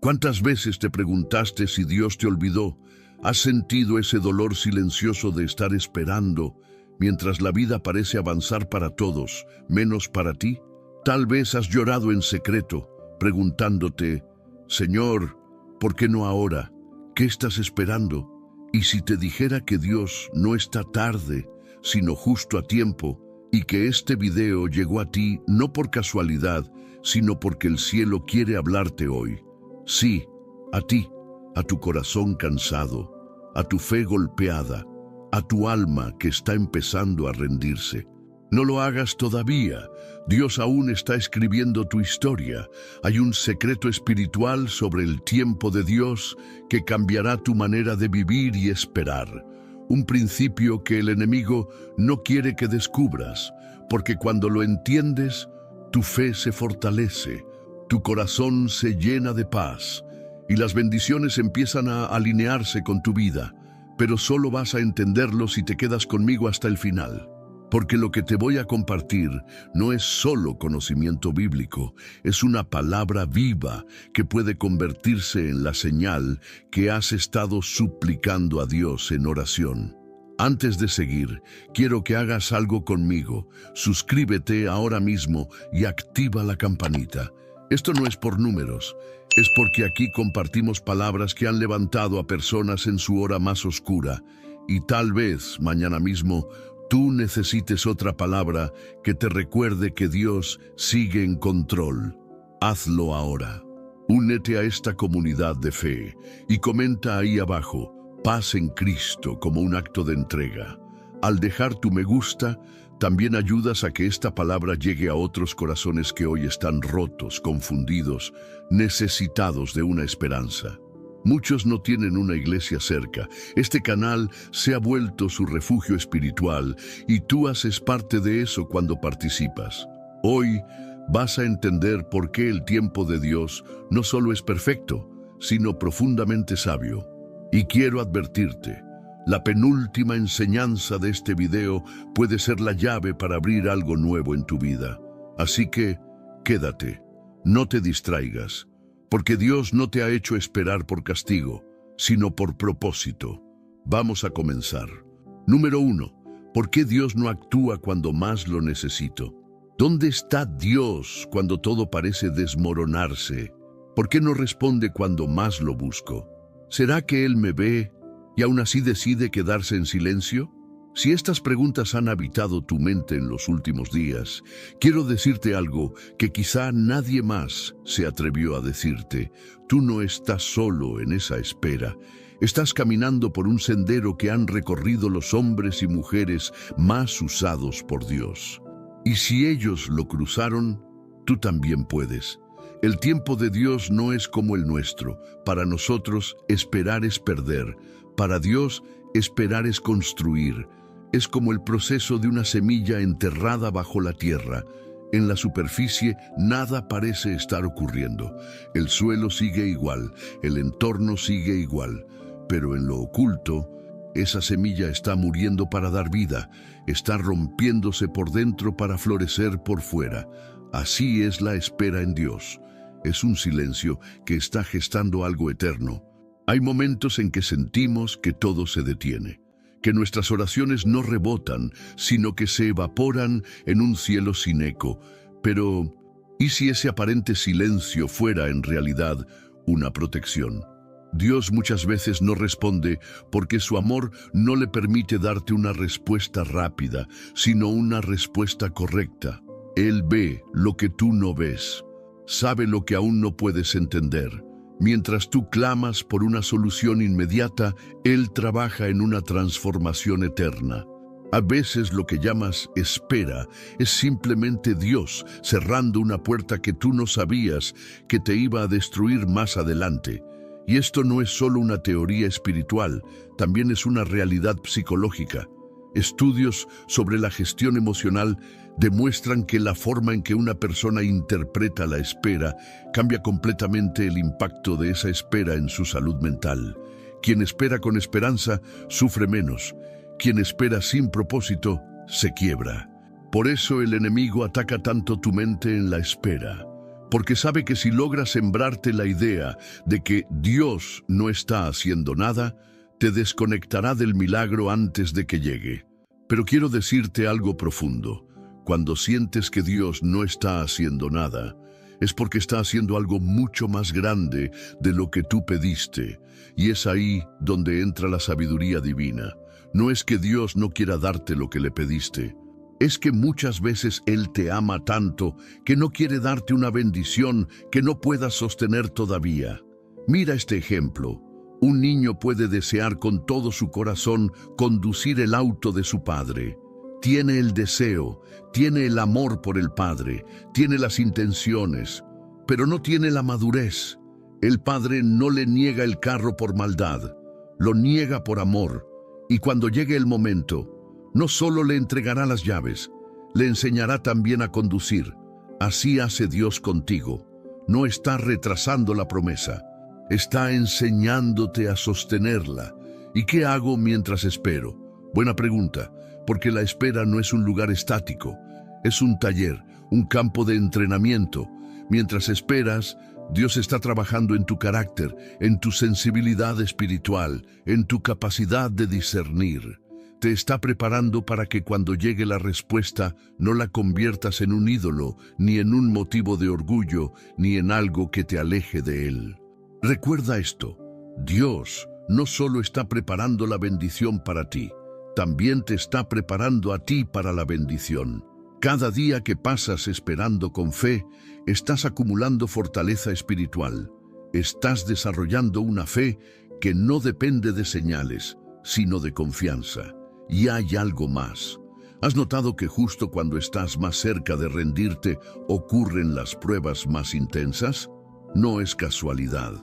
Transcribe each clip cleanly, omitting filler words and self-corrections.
¿Cuántas veces te preguntaste si Dios te olvidó? ¿Has sentido ese dolor silencioso de estar esperando mientras la vida parece avanzar para todos, menos para ti? Tal vez has llorado en secreto, preguntándote, Señor, ¿por qué no ahora? ¿Qué estás esperando? Y si te dijera que Dios no está tarde, sino justo a tiempo, y que este video llegó a ti no por casualidad, sino porque el cielo quiere hablarte hoy. Sí, a ti, a tu corazón cansado, a tu fe golpeada, a tu alma que está empezando a rendirse. No lo hagas todavía. Dios aún está escribiendo tu historia. Hay un secreto espiritual sobre el tiempo de Dios que cambiará tu manera de vivir y esperar. Un principio que el enemigo no quiere que descubras, porque cuando lo entiendes, tu fe se fortalece, tu corazón se llena de paz y las bendiciones empiezan a alinearse con tu vida. Pero solo vas a entenderlo si te quedas conmigo hasta el final. Porque lo que te voy a compartir no es solo conocimiento bíblico, es una palabra viva que puede convertirse en la señal que has estado suplicando a Dios en oración. Antes de seguir, quiero que hagas algo conmigo. Suscríbete ahora mismo y activa la campanita. Esto no es por números, es porque aquí compartimos palabras que han levantado a personas en su hora más oscura, y tal vez mañana mismo tú necesites otra palabra que te recuerde que Dios sigue en control. Hazlo ahora. Únete a esta comunidad de fe y comenta ahí abajo, paz en Cristo, como un acto de entrega. Al dejar tu me gusta, también ayudas a que esta palabra llegue a otros corazones que hoy están rotos, confundidos, necesitados de una esperanza. Muchos no tienen una iglesia cerca. Este canal se ha vuelto su refugio espiritual y tú haces parte de eso cuando participas. Hoy vas a entender por qué el tiempo de Dios no solo es perfecto, sino profundamente sabio. Y quiero advertirte, la penúltima enseñanza de este video puede ser la llave para abrir algo nuevo en tu vida. Así que, quédate, no te distraigas. Porque Dios no te ha hecho esperar por castigo, sino por propósito. Vamos a comenzar. Número 1. ¿Por qué Dios no actúa cuando más lo necesito? ¿Dónde está Dios cuando todo parece desmoronarse? ¿Por qué no responde cuando más lo busco? ¿Será que Él me ve y aún así decide quedarse en silencio? Si estas preguntas han habitado tu mente en los últimos días, quiero decirte algo que quizá nadie más se atrevió a decirte. Tú no estás solo en esa espera. Estás caminando por un sendero que han recorrido los hombres y mujeres más usados por Dios. Y si ellos lo cruzaron, tú también puedes. El tiempo de Dios no es como el nuestro. Para nosotros, esperar es perder. Para Dios, esperar es construir. Es como el proceso de una semilla enterrada bajo la tierra. En la superficie nada parece estar ocurriendo. El suelo sigue igual, el entorno sigue igual. Pero en lo oculto, esa semilla está muriendo para dar vida, está rompiéndose por dentro para florecer por fuera. Así es la espera en Dios. Es un silencio que está gestando algo eterno. Hay momentos en que sentimos que todo se detiene, que nuestras oraciones no rebotan, sino que se evaporan en un cielo sin eco. Pero, ¿y si ese aparente silencio fuera en realidad una protección? Dios muchas veces no responde porque su amor no le permite darte una respuesta rápida, sino una respuesta correcta. Él ve lo que tú no ves, sabe lo que aún no puedes entender. Mientras tú clamas por una solución inmediata, Él trabaja en una transformación eterna. A veces lo que llamas espera es simplemente Dios cerrando una puerta que tú no sabías que te iba a destruir más adelante. Y esto no es solo una teoría espiritual, también es una realidad psicológica. Estudios sobre la gestión emocional demuestran que la forma en que una persona interpreta la espera cambia completamente el impacto de esa espera en su salud mental. Quien espera con esperanza sufre menos. Quien espera sin propósito se quiebra. Por eso el enemigo ataca tanto tu mente en la espera, porque sabe que si logra sembrarte la idea de que Dios no está haciendo nada, te desconectará del milagro antes de que llegue. Pero quiero decirte algo profundo. Cuando sientes que Dios no está haciendo nada, es porque está haciendo algo mucho más grande de lo que tú pediste. Y es ahí donde entra la sabiduría divina. No es que Dios no quiera darte lo que le pediste. Es que muchas veces Él te ama tanto que no quiere darte una bendición que no puedas sostener todavía. Mira este ejemplo. Un niño puede desear con todo su corazón conducir el auto de su padre. Tiene el deseo, tiene el amor por el padre, tiene las intenciones, pero no tiene la madurez. El padre no le niega el carro por maldad, lo niega por amor. Y cuando llegue el momento, no solo le entregará las llaves, le enseñará también a conducir. Así hace Dios contigo. No está retrasando la promesa, está enseñándote a sostenerla. ¿Y qué hago mientras espero? Buena pregunta, porque la espera no es un lugar estático, es un taller, un campo de entrenamiento. Mientras esperas, Dios está trabajando en tu carácter, en tu sensibilidad espiritual, en tu capacidad de discernir. Te está preparando para que cuando llegue la respuesta no la conviertas en un ídolo, ni en un motivo de orgullo, ni en algo que te aleje de Él. Recuerda esto, Dios no solo está preparando la bendición para ti, también te está preparando a ti para la bendición. Cada día que pasas esperando con fe, estás acumulando fortaleza espiritual. Estás desarrollando una fe que no depende de señales, sino de confianza. Y hay algo más. ¿Has notado que justo cuando estás más cerca de rendirte, ocurren las pruebas más intensas? No es casualidad.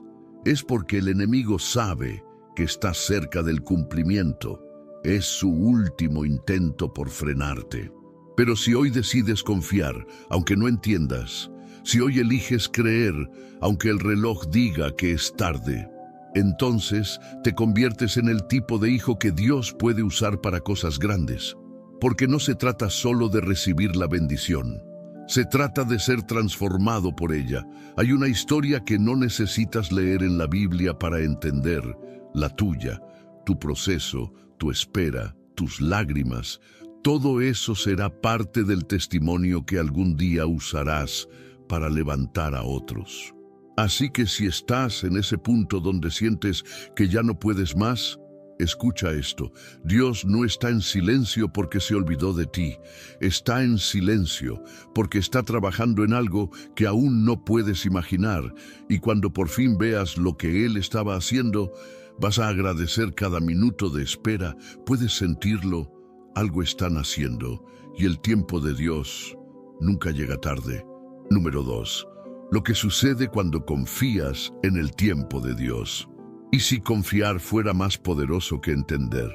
Es porque el enemigo sabe que estás cerca del cumplimiento. Es su último intento por frenarte. Pero si hoy decides confiar, aunque no entiendas, si hoy eliges creer, aunque el reloj diga que es tarde, entonces te conviertes en el tipo de hijo que Dios puede usar para cosas grandes. Porque no se trata solo de recibir la bendición. Se trata de ser transformado por ella. Hay una historia que no necesitas leer en la Biblia para entender, la tuya, tu proceso, tu espera, tus lágrimas. Todo eso será parte del testimonio que algún día usarás para levantar a otros. Así que si estás en ese punto donde sientes que ya no puedes más, escucha esto. Dios no está en silencio porque se olvidó de ti. Está en silencio porque está trabajando en algo que aún no puedes imaginar. Y cuando por fin veas lo que Él estaba haciendo, vas a agradecer cada minuto de espera. Puedes sentirlo. Algo están haciendo y el tiempo de Dios nunca llega tarde. Número 2. Lo que sucede cuando confías en el tiempo de Dios. ¿Y si confiar fuera más poderoso que entender?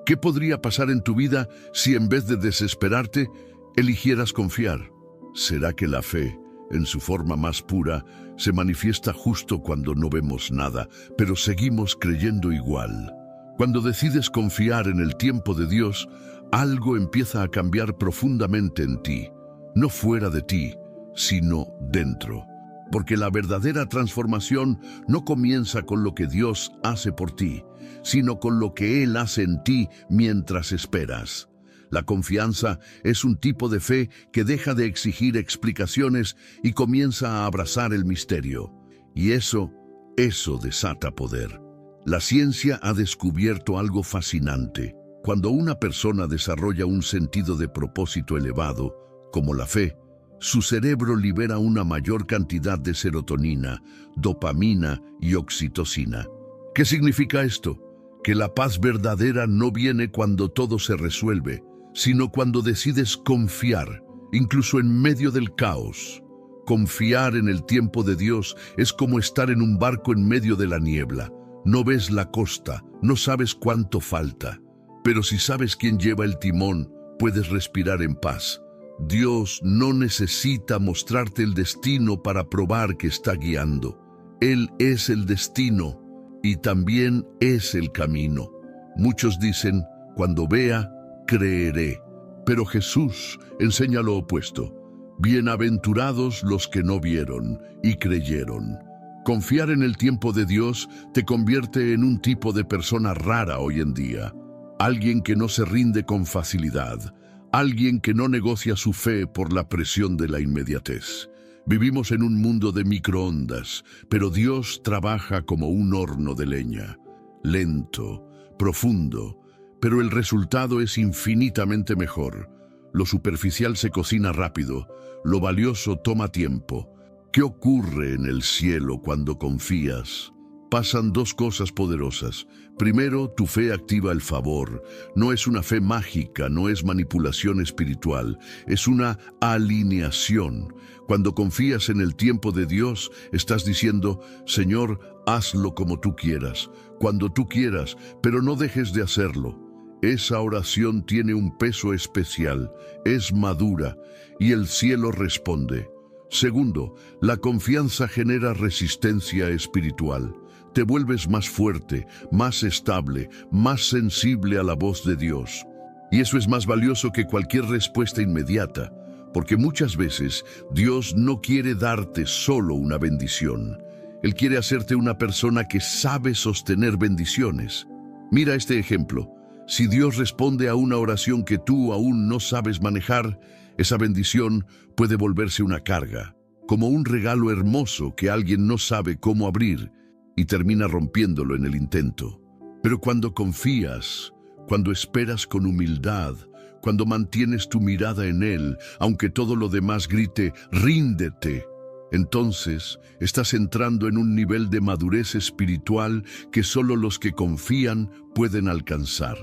¿Qué podría pasar en tu vida si en vez de desesperarte, eligieras confiar? ¿Será que la fe, en su forma más pura, se manifiesta justo cuando no vemos nada, pero seguimos creyendo igual? Cuando decides confiar en el tiempo de Dios, algo empieza a cambiar profundamente en ti, no fuera de ti, sino dentro. Porque la verdadera transformación no comienza con lo que Dios hace por ti, sino con lo que Él hace en ti mientras esperas. La confianza es un tipo de fe que deja de exigir explicaciones y comienza a abrazar el misterio. Y eso desata poder. La ciencia ha descubierto algo fascinante. Cuando una persona desarrolla un sentido de propósito elevado, como la fe, su cerebro libera una mayor cantidad de serotonina, dopamina y oxitocina. ¿Qué significa esto? Que la paz verdadera no viene cuando todo se resuelve, sino cuando decides confiar, incluso en medio del caos. Confiar en el tiempo de Dios es como estar en un barco en medio de la niebla. No ves la costa, no sabes cuánto falta, pero si sabes quién lleva el timón, puedes respirar en paz. Dios no necesita mostrarte el destino para probar que está guiando. Él es el destino y también es el camino. Muchos dicen, cuando vea, creeré. Pero Jesús enseña lo opuesto. Bienaventurados los que no vieron y creyeron. Confiar en el tiempo de Dios te convierte en un tipo de persona rara hoy en día. Alguien que no se rinde con facilidad. Alguien que no negocia su fe por la presión de la inmediatez. Vivimos en un mundo de microondas, pero Dios trabaja como un horno de leña. Lento, profundo, pero el resultado es infinitamente mejor. Lo superficial se cocina rápido, lo valioso toma tiempo. ¿Qué ocurre en el cielo cuando confías? Pasan dos cosas poderosas. Primero, tu fe activa el favor. No es una fe mágica, no es manipulación espiritual, es una alineación. Cuando confías en el tiempo de Dios, estás diciendo, Señor, hazlo como tú quieras, cuando tú quieras, pero no dejes de hacerlo. Esa oración tiene un peso especial, es madura, y el cielo responde. Segundo, la confianza genera resistencia espiritual. Te vuelves más fuerte, más estable, más sensible a la voz de Dios. Y eso es más valioso que cualquier respuesta inmediata, porque muchas veces Dios no quiere darte solo una bendición. Él quiere hacerte una persona que sabe sostener bendiciones. Mira este ejemplo. Si Dios responde a una oración que tú aún no sabes manejar, esa bendición puede volverse una carga, como un regalo hermoso que alguien no sabe cómo abrir y termina rompiéndolo en el intento. Pero cuando confías, cuando esperas con humildad, cuando mantienes tu mirada en Él, aunque todo lo demás grite, ríndete, entonces estás entrando en un nivel de madurez espiritual que solo los que confían pueden alcanzar.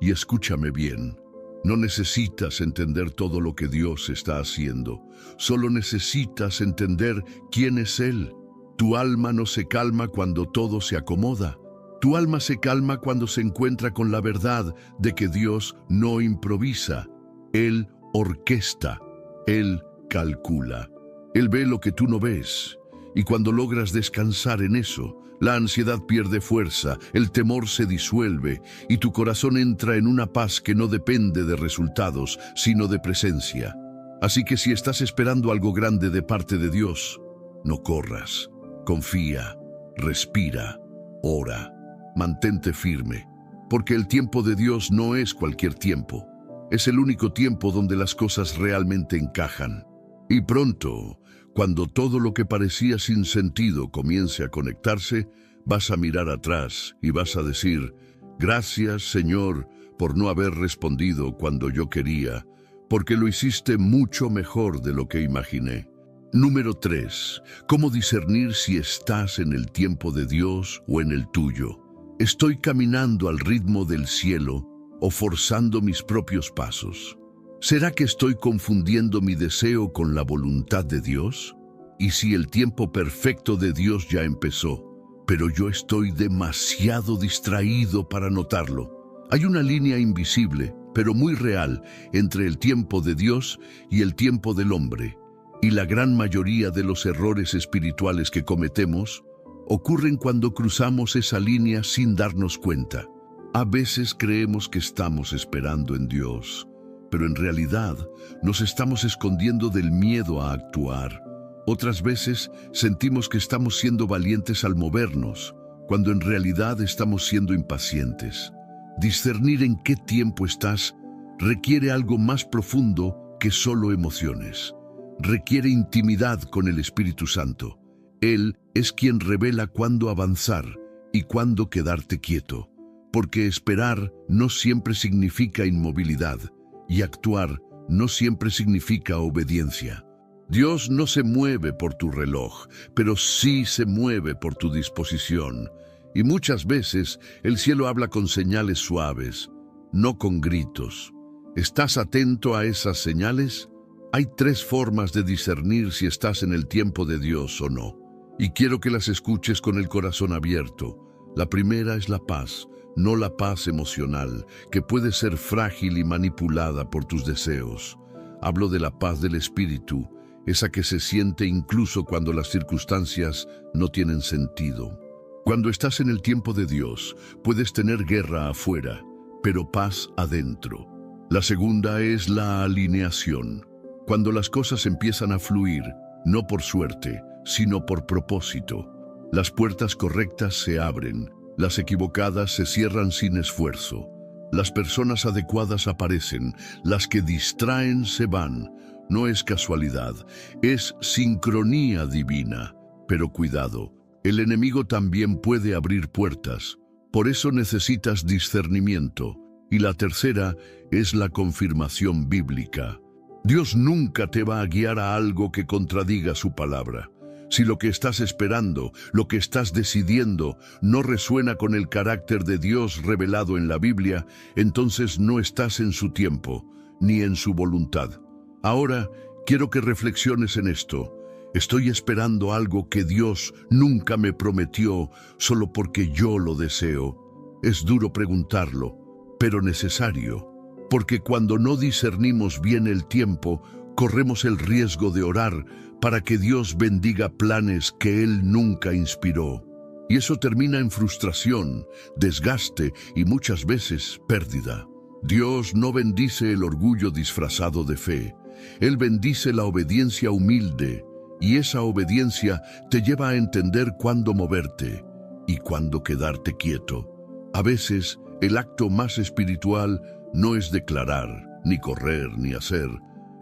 Y escúchame bien, no necesitas entender todo lo que Dios está haciendo, solo necesitas entender quién es Él. Tu alma no se calma cuando todo se acomoda. Tu alma se calma cuando se encuentra con la verdad de que Dios no improvisa. Él orquesta, Él calcula. Él ve lo que tú no ves. Y cuando logras descansar en eso, la ansiedad pierde fuerza, el temor se disuelve y tu corazón entra en una paz que no depende de resultados, sino de presencia. Así que si estás esperando algo grande de parte de Dios, no corras. Confía, respira, ora, mantente firme, porque el tiempo de Dios no es cualquier tiempo. Es el único tiempo donde las cosas realmente encajan. Y pronto, cuando todo lo que parecía sin sentido comience a conectarse, vas a mirar atrás y vas a decir, gracias, Señor, por no haber respondido cuando yo quería, porque lo hiciste mucho mejor de lo que imaginé. Número 3. ¿Cómo discernir si estás en el tiempo de Dios o en el tuyo? ¿Estoy caminando al ritmo del cielo o forzando mis propios pasos? ¿Será que estoy confundiendo mi deseo con la voluntad de Dios? ¿Y si el tiempo perfecto de Dios ya empezó, pero yo estoy demasiado distraído para notarlo? Hay una línea invisible, pero muy real, entre el tiempo de Dios y el tiempo del hombre. Y la gran mayoría de los errores espirituales que cometemos ocurren cuando cruzamos esa línea sin darnos cuenta. A veces creemos que estamos esperando en Dios, pero en realidad nos estamos escondiendo del miedo a actuar. Otras veces sentimos que estamos siendo valientes al movernos, cuando en realidad estamos siendo impacientes. Discernir en qué tiempo estás requiere algo más profundo que solo emociones. Requiere intimidad con el Espíritu Santo. Él es quien revela cuándo avanzar y cuándo quedarte quieto, porque esperar no siempre significa inmovilidad y actuar no siempre significa obediencia. Dios no se mueve por tu reloj, pero sí se mueve por tu disposición. Y muchas veces el cielo habla con señales suaves, no con gritos. ¿Estás atento a esas señales? Hay 3 formas de discernir si estás en el tiempo de Dios o no. Y quiero que las escuches con el corazón abierto. La primera es la paz, no la paz emocional, que puede ser frágil y manipulada por tus deseos. Hablo de la paz del espíritu, esa que se siente incluso cuando las circunstancias no tienen sentido. Cuando estás en el tiempo de Dios, puedes tener guerra afuera, pero paz adentro. La segunda es la alineación. cuando las cosas empiezan a fluir, no por suerte, sino por propósito. Las puertas correctas se abren, las equivocadas se cierran sin esfuerzo. Las personas adecuadas aparecen, las que distraen se van. No es casualidad, es sincronía divina. Pero cuidado, el enemigo también puede abrir puertas. Por eso necesitas discernimiento. Y la tercera es la confirmación bíblica. Dios nunca te va a guiar a algo que contradiga su palabra. Si lo que estás esperando, lo que estás decidiendo, no resuena con el carácter de Dios revelado en la Biblia, entonces no estás en su tiempo, ni en su voluntad. Ahora, quiero que reflexiones en esto. ¿Estoy esperando algo que Dios nunca me prometió solo porque yo lo deseo? Es duro preguntarlo, pero necesario, porque cuando no discernimos bien el tiempo, corremos el riesgo de orar para que Dios bendiga planes que Él nunca inspiró. Y eso termina en frustración, desgaste y muchas veces pérdida. Dios no bendice el orgullo disfrazado de fe. Él bendice la obediencia humilde, y esa obediencia te lleva a entender cuándo moverte y cuándo quedarte quieto. A veces, el acto más espiritual no es declarar, ni correr, ni hacer.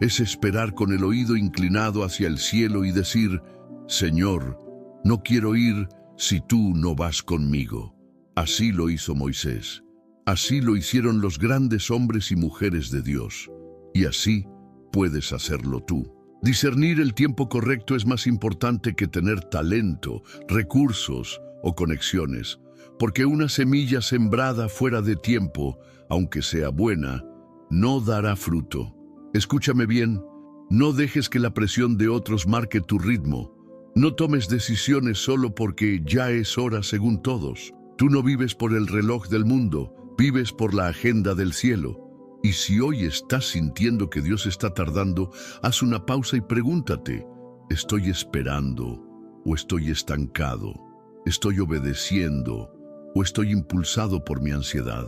Es esperar con el oído inclinado hacia el cielo y decir: Señor, no quiero ir si tú no vas conmigo. Así lo hizo Moisés. Así lo hicieron los grandes hombres y mujeres de Dios. Y así puedes hacerlo tú. Discernir el tiempo correcto es más importante que tener talento, recursos o conexiones, porque una semilla sembrada fuera de tiempo, aunque sea buena, no dará fruto. Escúchame bien, no dejes que la presión de otros marque tu ritmo. No tomes decisiones solo porque ya es hora según todos. Tú no vives por el reloj del mundo, vives por la agenda del cielo. Y si hoy estás sintiendo que Dios está tardando, haz una pausa y pregúntate: ¿estoy esperando o estoy estancado? ¿Estoy obedeciendo o estoy impulsado por mi ansiedad?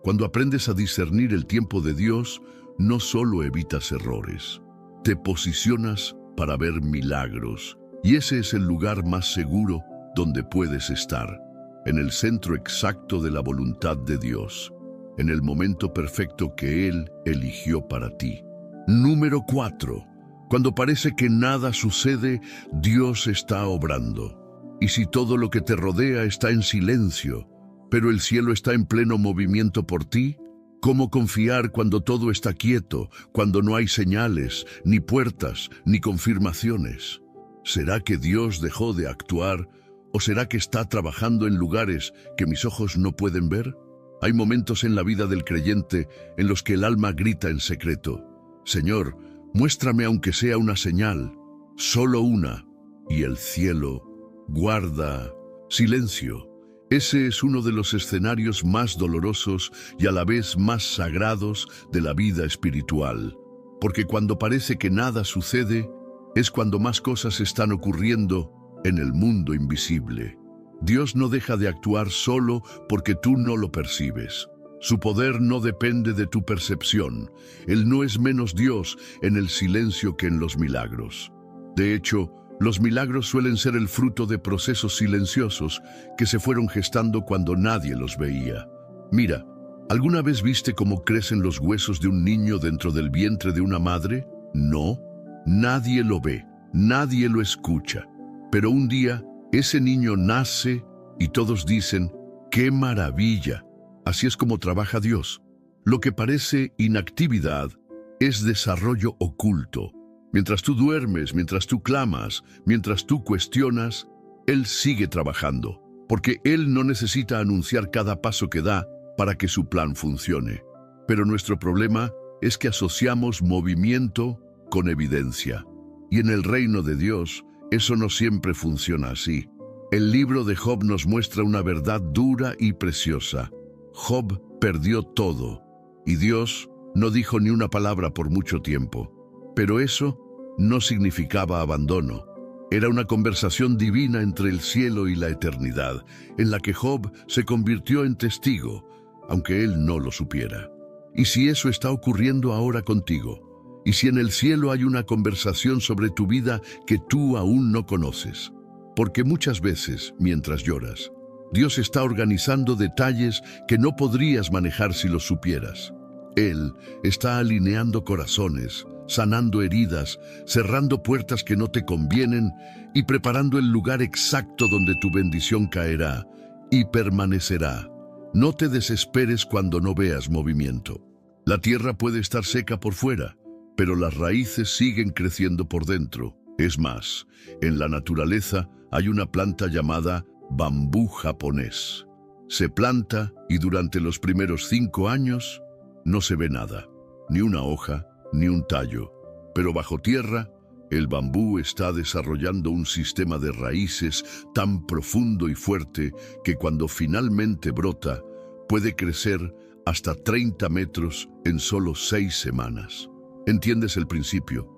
Cuando aprendes a discernir el tiempo de Dios, no solo evitas errores, te posicionas para ver milagros. Y ese es el lugar más seguro donde puedes estar, en el centro exacto de la voluntad de Dios, en el momento perfecto que Él eligió para ti. Número 4. Cuando parece que nada sucede, Dios está obrando. Y si todo lo que te rodea está en silencio, pero el cielo está en pleno movimiento por ti, ¿cómo confiar cuando todo está quieto, cuando no hay señales, ni puertas, ni confirmaciones? ¿Será que Dios dejó de actuar o será que está trabajando en lugares que mis ojos no pueden ver? Hay momentos en la vida del creyente en los que el alma grita en secreto: Señor, muéstrame aunque sea una señal, solo una. Y el cielo guarda silencio. Ese es uno de los escenarios más dolorosos y a la vez más sagrados de la vida espiritual. Porque cuando parece que nada sucede, es cuando más cosas están ocurriendo en el mundo invisible. Dios no deja de actuar solo porque tú no lo percibes. Su poder no depende de tu percepción. Él no es menos Dios en el silencio que en los milagros. De hecho, los milagros suelen ser el fruto de procesos silenciosos que se fueron gestando cuando nadie los veía. Mira, ¿alguna vez viste cómo crecen los huesos de un niño dentro del vientre de una madre? No, nadie lo ve, nadie lo escucha. Pero un día, ese niño nace y todos dicen: ¡qué maravilla! Así es como trabaja Dios. Lo que parece inactividad es desarrollo oculto. Mientras tú duermes, mientras tú clamas, mientras tú cuestionas, Él sigue trabajando, porque Él no necesita anunciar cada paso que da para que su plan funcione. Pero nuestro problema es que asociamos movimiento con evidencia. Y en el reino de Dios, eso no siempre funciona así. El libro de Job nos muestra una verdad dura y preciosa. Job perdió todo, y Dios no dijo ni una palabra por mucho tiempo. Pero eso no significaba abandono. Era una conversación divina entre el cielo y la eternidad, en la que Job se convirtió en testigo, aunque él no lo supiera. Y si eso está ocurriendo ahora contigo, y si en el cielo hay una conversación sobre tu vida que tú aún no conoces. Porque muchas veces, mientras lloras, Dios está organizando detalles que no podrías manejar si los supieras. Él está alineando corazones, sanando heridas, cerrando puertas que no te convienen y preparando el lugar exacto donde tu bendición caerá y permanecerá. No te desesperes cuando no veas movimiento. La tierra puede estar seca por fuera, pero las raíces siguen creciendo por dentro. Es más, en la naturaleza hay una planta llamada bambú japonés. Se planta y durante los primeros 5 años no se ve nada, ni una hoja, ni un tallo. Pero bajo tierra, el bambú está desarrollando un sistema de raíces tan profundo y fuerte que cuando finalmente brota, puede crecer hasta 30 metros en solo 6 semanas. ¿Entiendes el principio?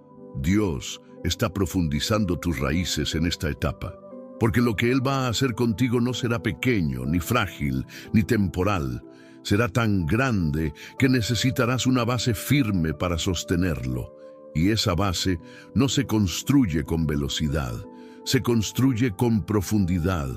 Dios está profundizando tus raíces en esta etapa, porque lo que Él va a hacer contigo no será pequeño, ni frágil, ni temporal. Será tan grande que necesitarás una base firme para sostenerlo. Y esa base no se construye con velocidad, se construye con profundidad,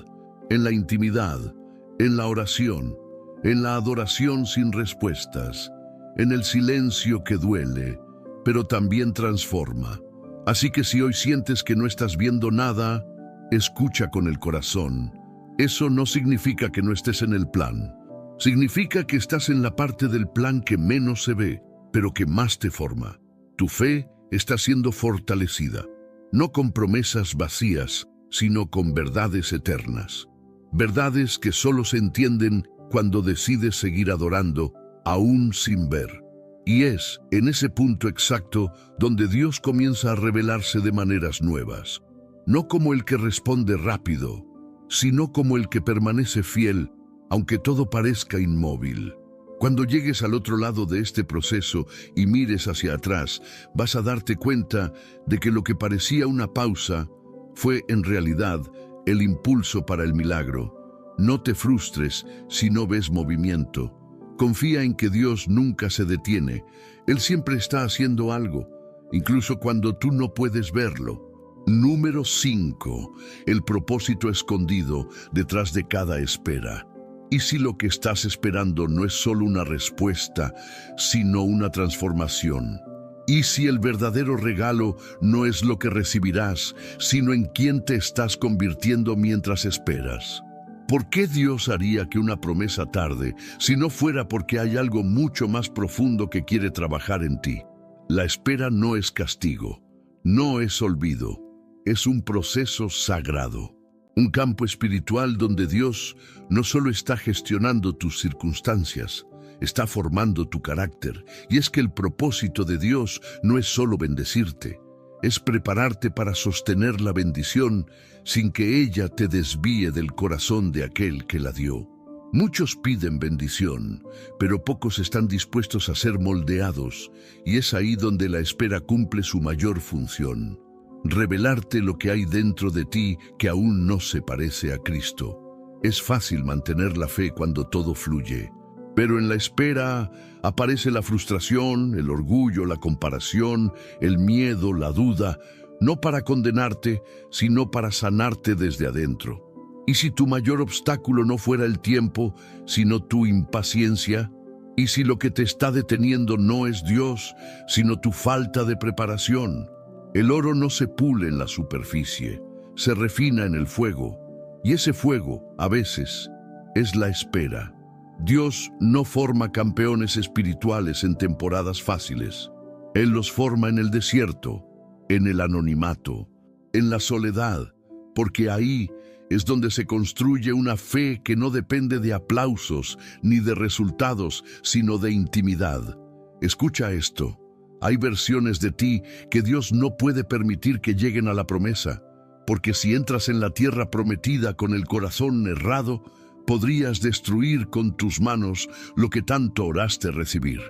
en la intimidad, en la oración, en la adoración sin respuestas, en el silencio que duele, pero también transforma. Así que si hoy sientes que no estás viendo nada, escucha con el corazón. Eso no significa que no estés en el plan. Significa que estás en la parte del plan que menos se ve, pero que más te forma. Tu fe está siendo fortalecida, no con promesas vacías, sino con verdades eternas. Verdades que solo se entienden cuando decides seguir adorando, aún sin ver. Y es en ese punto exacto donde Dios comienza a revelarse de maneras nuevas. No como el que responde rápido, sino como el que permanece fiel, aunque todo parezca inmóvil. Cuando llegues al otro lado de este proceso y mires hacia atrás, vas a darte cuenta de que lo que parecía una pausa fue en realidad el impulso para el milagro. No te frustres si no ves movimiento. Confía en que Dios nunca se detiene. Él siempre está haciendo algo, incluso cuando tú no puedes verlo. Número 5. El propósito escondido detrás de cada espera. ¿Y si lo que estás esperando no es solo una respuesta, sino una transformación? ¿Y si el verdadero regalo no es lo que recibirás, sino en quién te estás convirtiendo mientras esperas? ¿Por qué Dios haría que una promesa tarde si no fuera porque hay algo mucho más profundo que quiere trabajar en ti? La espera no es castigo, no es olvido, es un proceso sagrado. Un campo espiritual donde Dios no solo está gestionando tus circunstancias, está formando tu carácter. Y es que el propósito de Dios no es solo bendecirte, es prepararte para sostener la bendición sin que ella te desvíe del corazón de aquel que la dio. Muchos piden bendición, pero pocos están dispuestos a ser moldeados, y es ahí donde la espera cumple su mayor función. Revelarte lo que hay dentro de ti que aún no se parece a Cristo. Es fácil mantener la fe cuando todo fluye, pero en la espera aparece la frustración, el orgullo, la comparación, el miedo, la duda, no para condenarte, sino para sanarte desde adentro. ¿Y si tu mayor obstáculo no fuera el tiempo, sino tu impaciencia? ¿Y si lo que te está deteniendo no es Dios, sino tu falta de preparación? El oro no se pule en la superficie, se refina en el fuego, y ese fuego, a veces, es la espera. Dios no forma campeones espirituales en temporadas fáciles. Él los forma en el desierto, en el anonimato, en la soledad, porque ahí es donde se construye una fe que no depende de aplausos ni de resultados, sino de intimidad. Escucha esto. Hay versiones de ti que Dios no puede permitir que lleguen a la promesa, porque si entras en la tierra prometida con el corazón errado, podrías destruir con tus manos lo que tanto oraste recibir.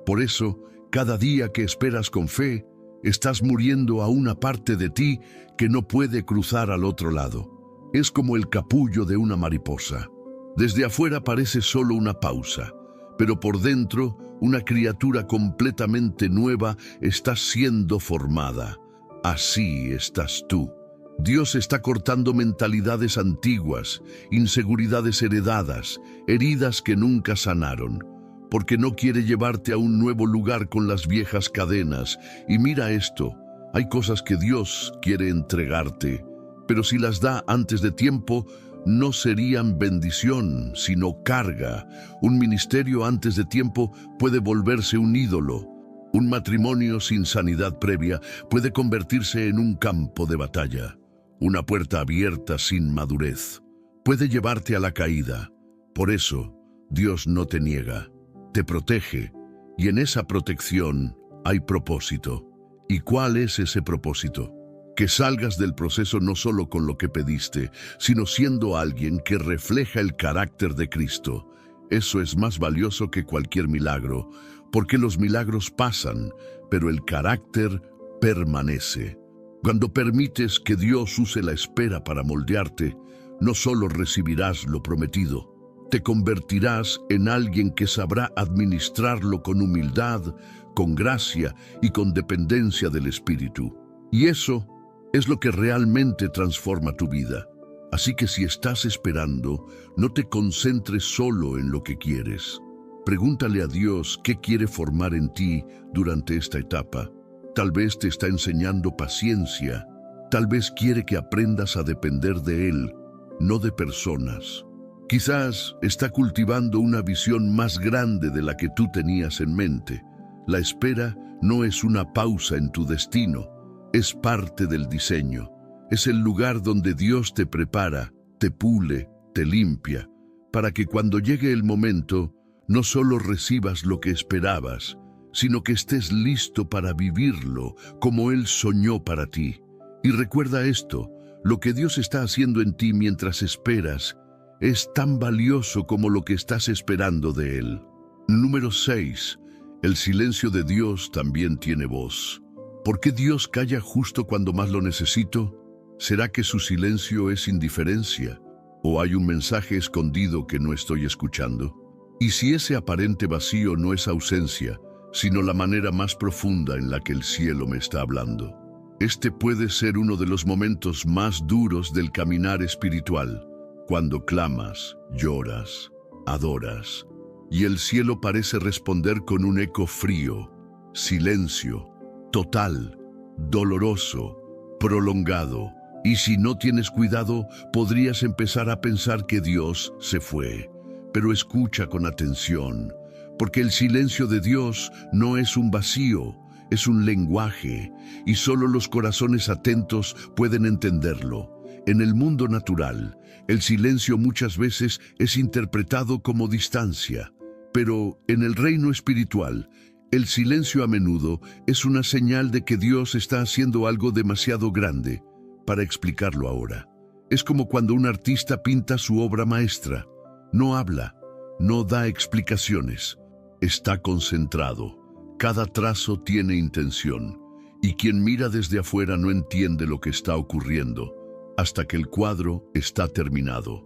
Por eso, cada día que esperas con fe, estás muriendo a una parte de ti que no puede cruzar al otro lado. Es como el capullo de una mariposa. Desde afuera parece solo una pausa, pero por dentro una criatura completamente nueva está siendo formada. Así estás tú. Dios está cortando mentalidades antiguas, inseguridades heredadas, heridas que nunca sanaron, porque no quiere llevarte a un nuevo lugar con las viejas cadenas. Y mira esto, hay cosas que Dios quiere entregarte, pero si las da antes de tiempo, no serían bendición, sino carga. Un ministerio antes de tiempo puede volverse un ídolo. Un matrimonio sin sanidad previa puede convertirse en un campo de batalla. Una puerta abierta sin madurez puede llevarte a la caída. Por eso, Dios no te niega, te protege, y en esa protección hay propósito. ¿Y cuál es ese propósito? Que salgas del proceso no solo con lo que pediste, sino siendo alguien que refleja el carácter de Cristo. Eso es más valioso que cualquier milagro, porque los milagros pasan, pero el carácter permanece. Cuando permites que Dios use la espera para moldearte, no solo recibirás lo prometido, te convertirás en alguien que sabrá administrarlo con humildad, con gracia y con dependencia del Espíritu. Y eso es lo que realmente transforma tu vida. Así que si estás esperando, no te concentres solo en lo que quieres. Pregúntale a Dios qué quiere formar en ti durante esta etapa. Tal vez te está enseñando paciencia. Tal vez quiere que aprendas a depender de Él, no de personas. Quizás está cultivando una visión más grande de la que tú tenías en mente. La espera no es una pausa en tu destino, es parte del diseño. Es el lugar donde Dios te prepara, te pule, te limpia, para que cuando llegue el momento, no solo recibas lo que esperabas, sino que estés listo para vivirlo como Él soñó para ti. Y recuerda esto, lo que Dios está haciendo en ti mientras esperas es tan valioso como lo que estás esperando de Él. Número 6. El silencio de Dios también tiene voz. ¿Por qué Dios calla justo cuando más lo necesito? ¿Será que su silencio es indiferencia? ¿O hay un mensaje escondido que no estoy escuchando? Y si ese aparente vacío no es ausencia, sino la manera más profunda en la que el cielo me está hablando. Este puede ser uno de los momentos más duros del caminar espiritual, cuando clamas, lloras, adoras, y el cielo parece responder con un eco frío, silencio, total, doloroso, prolongado. Y si no tienes cuidado, podrías empezar a pensar que Dios se fue. Pero escucha con atención, porque el silencio de Dios no es un vacío, es un lenguaje, y solo los corazones atentos pueden entenderlo. En el mundo natural, el silencio muchas veces es interpretado como distancia, pero en el reino espiritual, el silencio a menudo es una señal de que Dios está haciendo algo demasiado grande para explicarlo ahora. Es como cuando un artista pinta su obra maestra. No habla, no da explicaciones. Está concentrado. Cada trazo tiene intención. Y quien mira desde afuera no entiende lo que está ocurriendo hasta que el cuadro está terminado.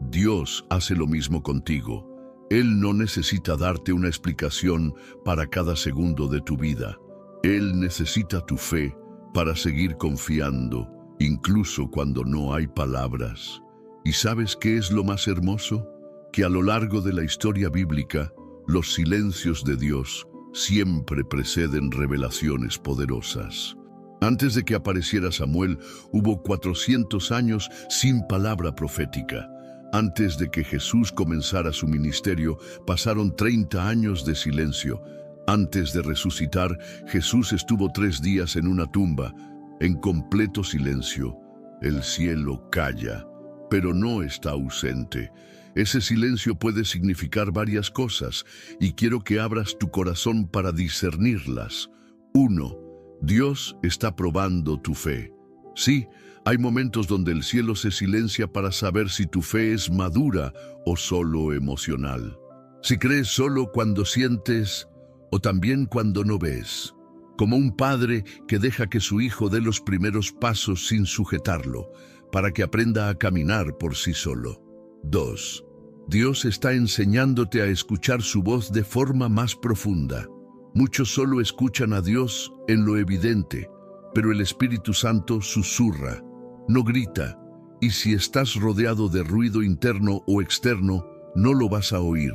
Dios hace lo mismo contigo. Él no necesita darte una explicación para cada segundo de tu vida. Él necesita tu fe para seguir confiando, incluso cuando no hay palabras. ¿Y sabes qué es lo más hermoso? Que a lo largo de la historia bíblica, los silencios de Dios siempre preceden revelaciones poderosas. Antes de que apareciera Samuel, hubo 400 años sin palabra profética. Antes de que Jesús comenzara su ministerio, pasaron 30 años de silencio. Antes de resucitar, Jesús estuvo 3 días en una tumba, en completo silencio. El cielo calla, pero no está ausente. Ese silencio puede significar varias cosas, y quiero que abras tu corazón para discernirlas. 1. Dios está probando tu fe. Sí, hay momentos donde el cielo se silencia para saber si tu fe es madura o solo emocional. Si crees solo cuando sientes o también cuando no ves. Como un padre que deja que su hijo dé los primeros pasos sin sujetarlo, para que aprenda a caminar por sí solo. 2. Dios está enseñándote a escuchar su voz de forma más profunda. Muchos solo escuchan a Dios en lo evidente, pero el Espíritu Santo susurra, no grita, y si estás rodeado de ruido interno o externo, no lo vas a oír.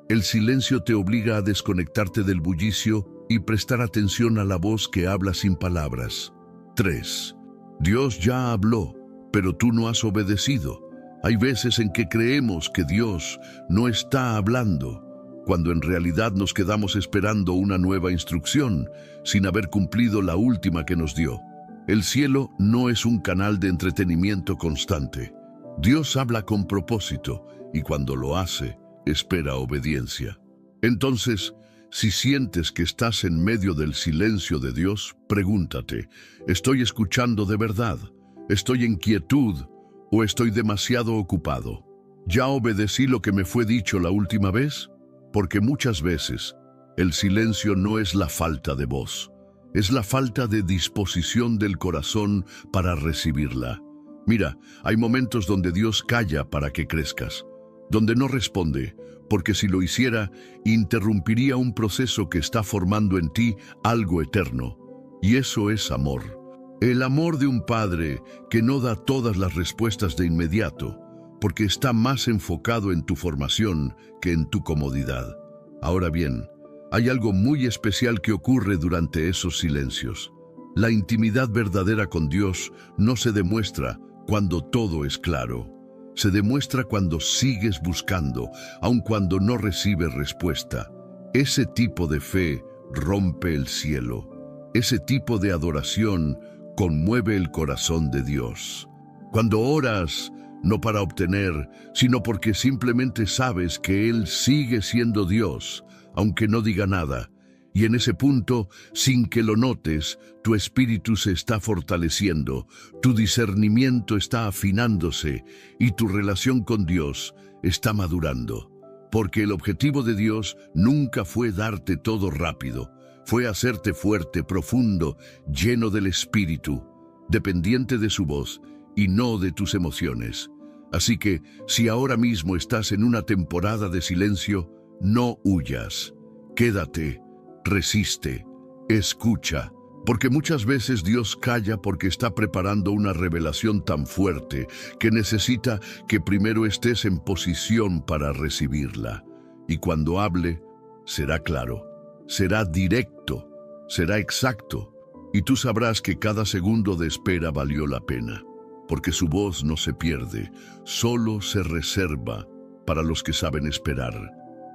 El silencio te obliga a desconectarte del bullicio y prestar atención a la voz que habla sin palabras. 3. Dios ya habló, pero tú no has obedecido. Hay veces en que creemos que Dios no está hablando, cuando en realidad nos quedamos esperando una nueva instrucción, sin haber cumplido la última que nos dio. El cielo no es un canal de entretenimiento constante. Dios habla con propósito, y cuando lo hace, espera obediencia. Entonces, si sientes que estás en medio del silencio de Dios, pregúntate, ¿estoy escuchando de verdad? ¿Estoy en quietud o estoy demasiado ocupado? ¿Ya obedecí lo que me fue dicho la última vez? Porque muchas veces el silencio no es la falta de voz, es la falta de disposición del corazón para recibirla. Mira, hay momentos donde Dios calla para que crezcas, donde no responde, porque si lo hiciera, interrumpiría un proceso que está formando en ti algo eterno. Y eso es amor. El amor de un padre que no da todas las respuestas de inmediato, porque está más enfocado en tu formación que en tu comodidad. Ahora bien, hay algo muy especial que ocurre durante esos silencios. La intimidad verdadera con Dios no se demuestra cuando todo es claro. Se demuestra cuando sigues buscando, aun cuando no recibes respuesta. Ese tipo de fe rompe el cielo. Ese tipo de adoración conmueve el corazón de Dios. Cuando oras, no para obtener, sino porque simplemente sabes que Él sigue siendo Dios, aunque no diga nada. Y en ese punto, sin que lo notes, tu espíritu se está fortaleciendo, tu discernimiento está afinándose y tu relación con Dios está madurando. Porque el objetivo de Dios nunca fue darte todo rápido, fue hacerte fuerte, profundo, lleno del Espíritu, dependiente de su voz y no de tus emociones. Así que, si ahora mismo estás en una temporada de silencio, no huyas, quédate. Resiste, escucha, porque muchas veces Dios calla porque está preparando una revelación tan fuerte que necesita que primero estés en posición para recibirla. Y cuando hable, será claro, será directo, será exacto, y tú sabrás que cada segundo de espera valió la pena, porque su voz no se pierde, solo se reserva para los que saben esperar.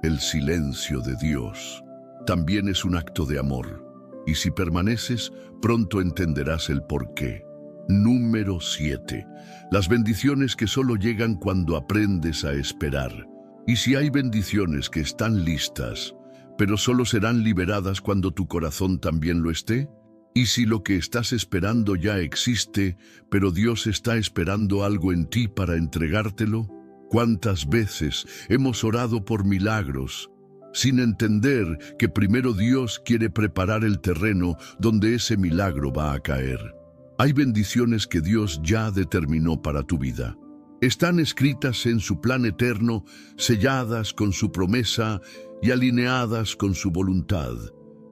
El silencio de Dios también es un acto de amor, y si permaneces, pronto entenderás el porqué. Número 7. Las bendiciones que solo llegan cuando aprendes a esperar. Y si hay bendiciones que están listas, pero solo serán liberadas cuando tu corazón también lo esté. Y si lo que estás esperando ya existe, pero Dios está esperando algo en ti para entregártelo. ¿Cuántas veces hemos orado por milagros, sin entender que primero Dios quiere preparar el terreno donde ese milagro va a caer? Hay bendiciones que Dios ya determinó para tu vida. Están escritas en su plan eterno, selladas con su promesa y alineadas con su voluntad.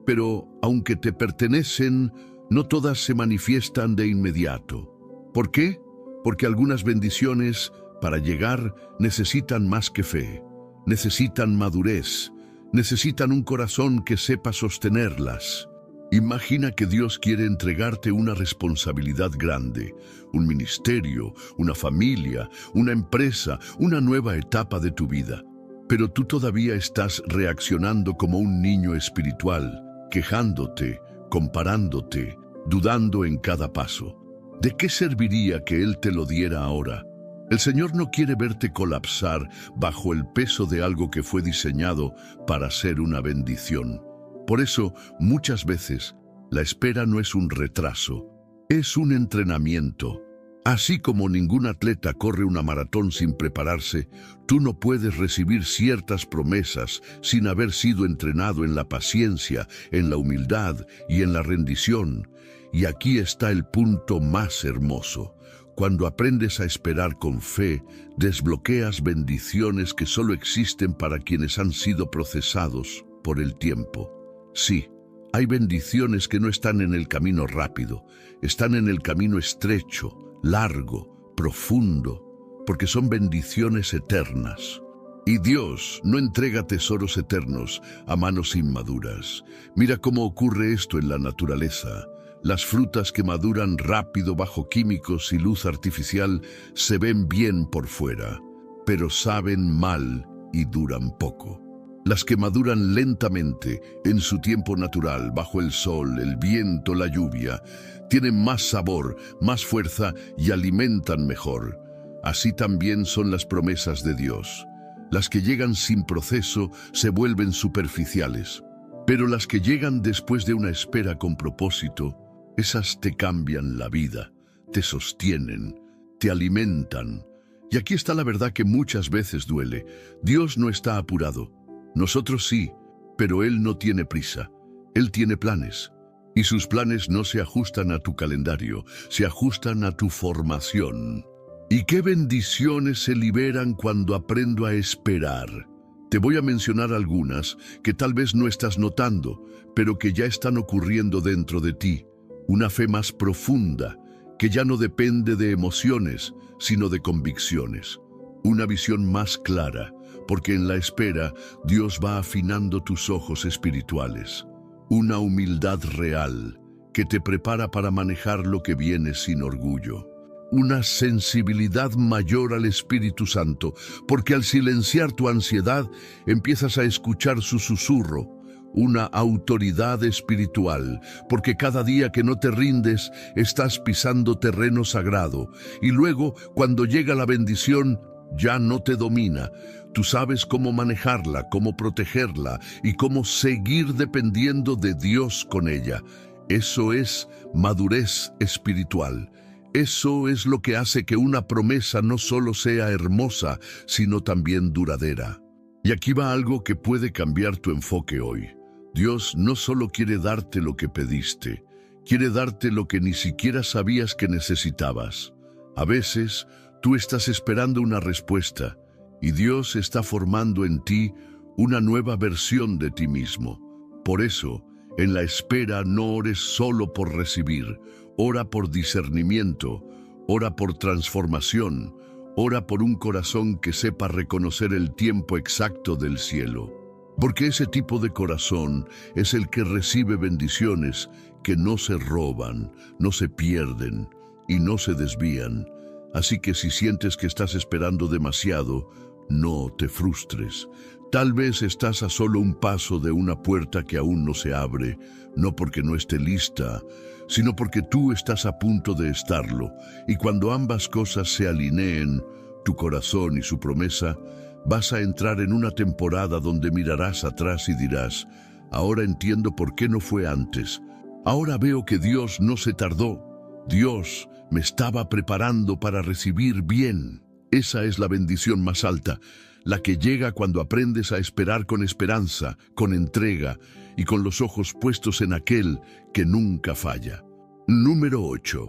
Pero, aunque te pertenecen, no todas se manifiestan de inmediato. ¿Por qué? Porque algunas bendiciones, para llegar, necesitan más que fe, necesitan madurez, necesitan un corazón que sepa sostenerlas. Imagina que Dios quiere entregarte una responsabilidad grande, un ministerio, una familia, una empresa, una nueva etapa de tu vida. Pero tú todavía estás reaccionando como un niño espiritual, quejándote, comparándote, dudando en cada paso. ¿De qué serviría que Él te lo diera ahora? El Señor no quiere verte colapsar bajo el peso de algo que fue diseñado para ser una bendición. Por eso, muchas veces, la espera no es un retraso, es un entrenamiento. Así como ningún atleta corre una maratón sin prepararse, tú no puedes recibir ciertas promesas sin haber sido entrenado en la paciencia, en la humildad y en la rendición. Y aquí está el punto más hermoso. Cuando aprendes a esperar con fe, desbloqueas bendiciones que solo existen para quienes han sido procesados por el tiempo. Sí, hay bendiciones que no están en el camino rápido, están en el camino estrecho, largo, profundo, porque son bendiciones eternas. Y Dios no entrega tesoros eternos a manos inmaduras. Mira cómo ocurre esto en la naturaleza. Las frutas que maduran rápido bajo químicos y luz artificial se ven bien por fuera, pero saben mal y duran poco. Las que maduran lentamente, en su tiempo natural, bajo el sol, el viento, la lluvia, tienen más sabor, más fuerza y alimentan mejor. Así también son las promesas de Dios. Las que llegan sin proceso se vuelven superficiales, pero las que llegan después de una espera con propósito, esas te cambian la vida, te sostienen, te alimentan. Y aquí está la verdad que muchas veces duele. Dios no está apurado. Nosotros sí, pero Él no tiene prisa. Él tiene planes. Y sus planes no se ajustan a tu calendario, se ajustan a tu formación. ¿Y qué bendiciones se liberan cuando aprendo a esperar? Te voy a mencionar algunas que tal vez no estás notando, pero que ya están ocurriendo dentro de ti. Una fe más profunda, que ya no depende de emociones, sino de convicciones. Una visión más clara, porque en la espera Dios va afinando tus ojos espirituales. Una humildad real, que te prepara para manejar lo que viene sin orgullo. Una sensibilidad mayor al Espíritu Santo, porque al silenciar tu ansiedad empiezas a escuchar su susurro. Una autoridad espiritual, porque cada día que no te rindes, estás pisando terreno sagrado. Y luego, cuando llega la bendición, ya no te domina. Tú sabes cómo manejarla, cómo protegerla y cómo seguir dependiendo de Dios con ella. Eso es madurez espiritual. Eso es lo que hace que una promesa no solo sea hermosa, sino también duradera. Y aquí va algo que puede cambiar tu enfoque hoy. Dios no solo quiere darte lo que pediste, quiere darte lo que ni siquiera sabías que necesitabas. A veces, tú estás esperando una respuesta y Dios está formando en ti una nueva versión de ti mismo. Por eso, en la espera no ores solo por recibir, ora por discernimiento, ora por transformación, ora por un corazón que sepa reconocer el tiempo exacto del cielo. Porque ese tipo de corazón es el que recibe bendiciones que no se roban, no se pierden y no se desvían. Así que si sientes que estás esperando demasiado, no te frustres. Tal vez estás a solo un paso de una puerta que aún no se abre, no porque no esté lista, sino porque tú estás a punto de estarlo. Y cuando ambas cosas se alineen, tu corazón y su promesa, vas a entrar en una temporada donde mirarás atrás y dirás, ahora entiendo por qué no fue antes. Ahora veo que Dios no se tardó. Dios me estaba preparando para recibir bien. Esa es la bendición más alta, la que llega cuando aprendes a esperar con esperanza, con entrega y con los ojos puestos en aquel que nunca falla. Número 8.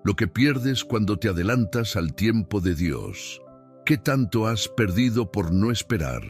Lo que pierdes cuando te adelantas al tiempo de Dios. ¿Qué tanto has perdido por no esperar?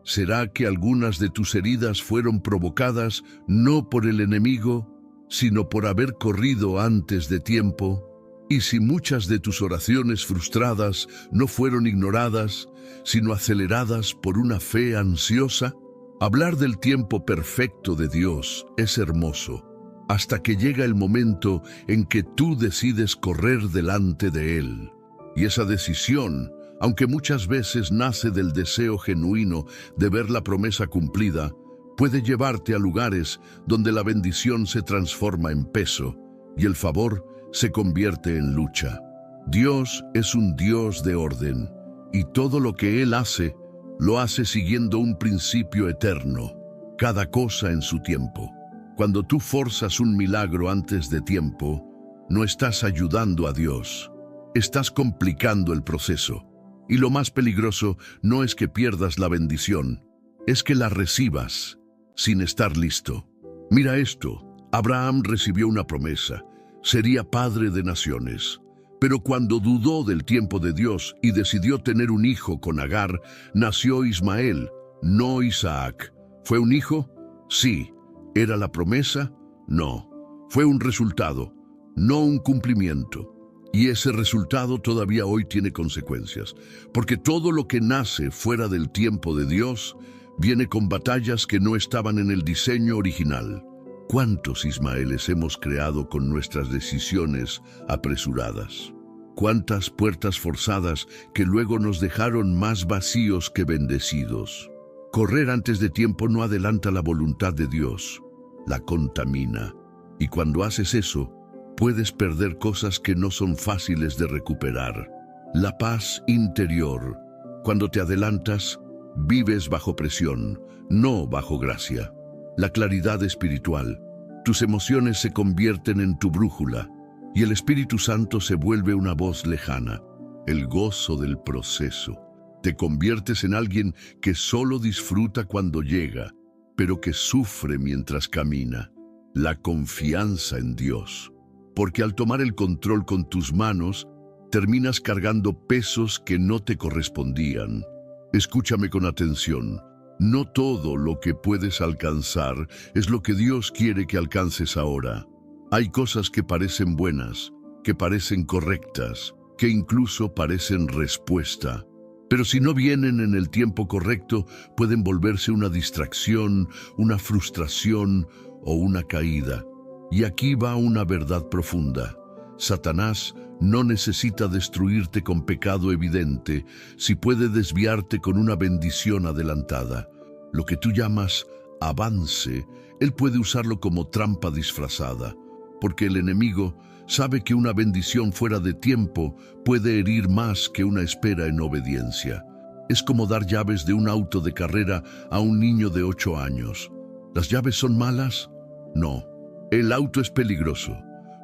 ¿Será que algunas de tus heridas fueron provocadas no por el enemigo, sino por haber corrido antes de tiempo? ¿Y si muchas de tus oraciones frustradas no fueron ignoradas, sino aceleradas por una fe ansiosa? Hablar del tiempo perfecto de Dios es hermoso, hasta que llega el momento en que tú decides correr delante de Él. Y esa decisión, aunque muchas veces nace del deseo genuino de ver la promesa cumplida, puede llevarte a lugares donde la bendición se transforma en peso y el favor se convierte en lucha. Dios es un Dios de orden, y todo lo que Él hace, lo hace siguiendo un principio eterno, cada cosa en su tiempo. Cuando tú forzas un milagro antes de tiempo, no estás ayudando a Dios, estás complicando el proceso. Y lo más peligroso no es que pierdas la bendición, es que la recibas sin estar listo. Mira esto, Abraham recibió una promesa, sería padre de naciones, Pero cuando dudó del tiempo de Dios y decidió tener un hijo con Agar, nació Ismael, no Isaac. ¿Fue un hijo? Sí. ¿Era la promesa? No. Fue un resultado, no un cumplimiento. Y ese resultado todavía hoy tiene consecuencias, porque todo lo que nace fuera del tiempo de Dios viene con batallas que no estaban en el diseño original. ¿Cuántos Ismaeles hemos creado con nuestras decisiones apresuradas? ¿Cuántas puertas forzadas que luego nos dejaron más vacíos que bendecidos? Correr antes de tiempo no adelanta la voluntad de Dios, la contamina. Y cuando haces eso, puedes perder cosas que no son fáciles de recuperar. La paz interior. Cuando te adelantas, vives bajo presión, no bajo gracia. La claridad espiritual. Tus emociones se convierten en tu brújula y el Espíritu Santo se vuelve una voz lejana. El gozo del proceso. Te conviertes en alguien que solo disfruta cuando llega, pero que sufre mientras camina. La confianza en Dios. Porque al tomar el control con tus manos, terminas cargando pesos que no te correspondían. Escúchame con atención. No todo lo que puedes alcanzar es lo que Dios quiere que alcances ahora. Hay cosas que parecen buenas, que parecen correctas, que incluso parecen respuesta. Pero si no vienen en el tiempo correcto, pueden volverse una distracción, una frustración o una caída. Y aquí va una verdad profunda. Satanás no necesita destruirte con pecado evidente si puede desviarte con una bendición adelantada. Lo que tú llamas avance, él puede usarlo como trampa disfrazada, porque el enemigo sabe que una bendición fuera de tiempo puede herir más que una espera en obediencia. Es como dar llaves de un auto de carrera a un niño de 8 años. ¿Las llaves son malas? No. El auto es peligroso.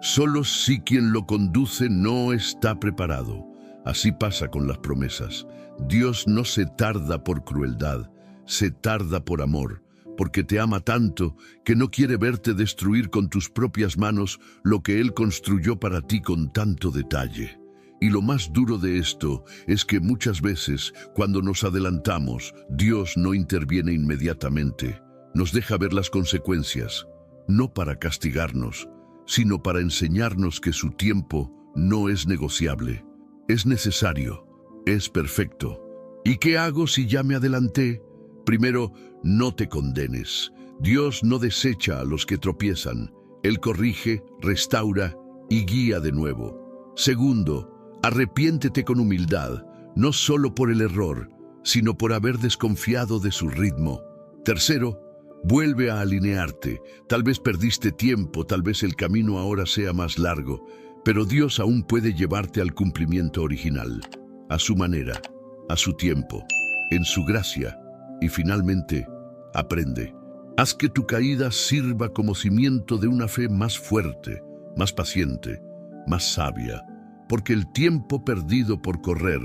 Solo si quien lo conduce no está preparado. Así pasa con las promesas. Dios no se tarda por crueldad, se tarda por amor, porque te ama tanto que no quiere verte destruir con tus propias manos lo que Él construyó para ti con tanto detalle. Y lo más duro de esto es que muchas veces, cuando nos adelantamos, Dios no interviene inmediatamente. Nos deja ver las consecuencias, no para castigarnos, sino para enseñarnos que su tiempo no es negociable. Es necesario, es perfecto. ¿Y qué hago si ya me adelanté? Primero, no te condenes. Dios no desecha a los que tropiezan. Él corrige, restaura y guía de nuevo. Segundo, arrepiéntete con humildad, no solo por el error, sino por haber desconfiado de su ritmo. Tercero, vuelve a alinearte. Tal vez perdiste tiempo, tal vez el camino ahora sea más largo, pero Dios aún puede llevarte al cumplimiento original, a su manera, a su tiempo, en su gracia. Y finalmente, aprende. Haz que tu caída sirva como cimiento de una fe más fuerte, más paciente, más sabia, porque el tiempo perdido por correr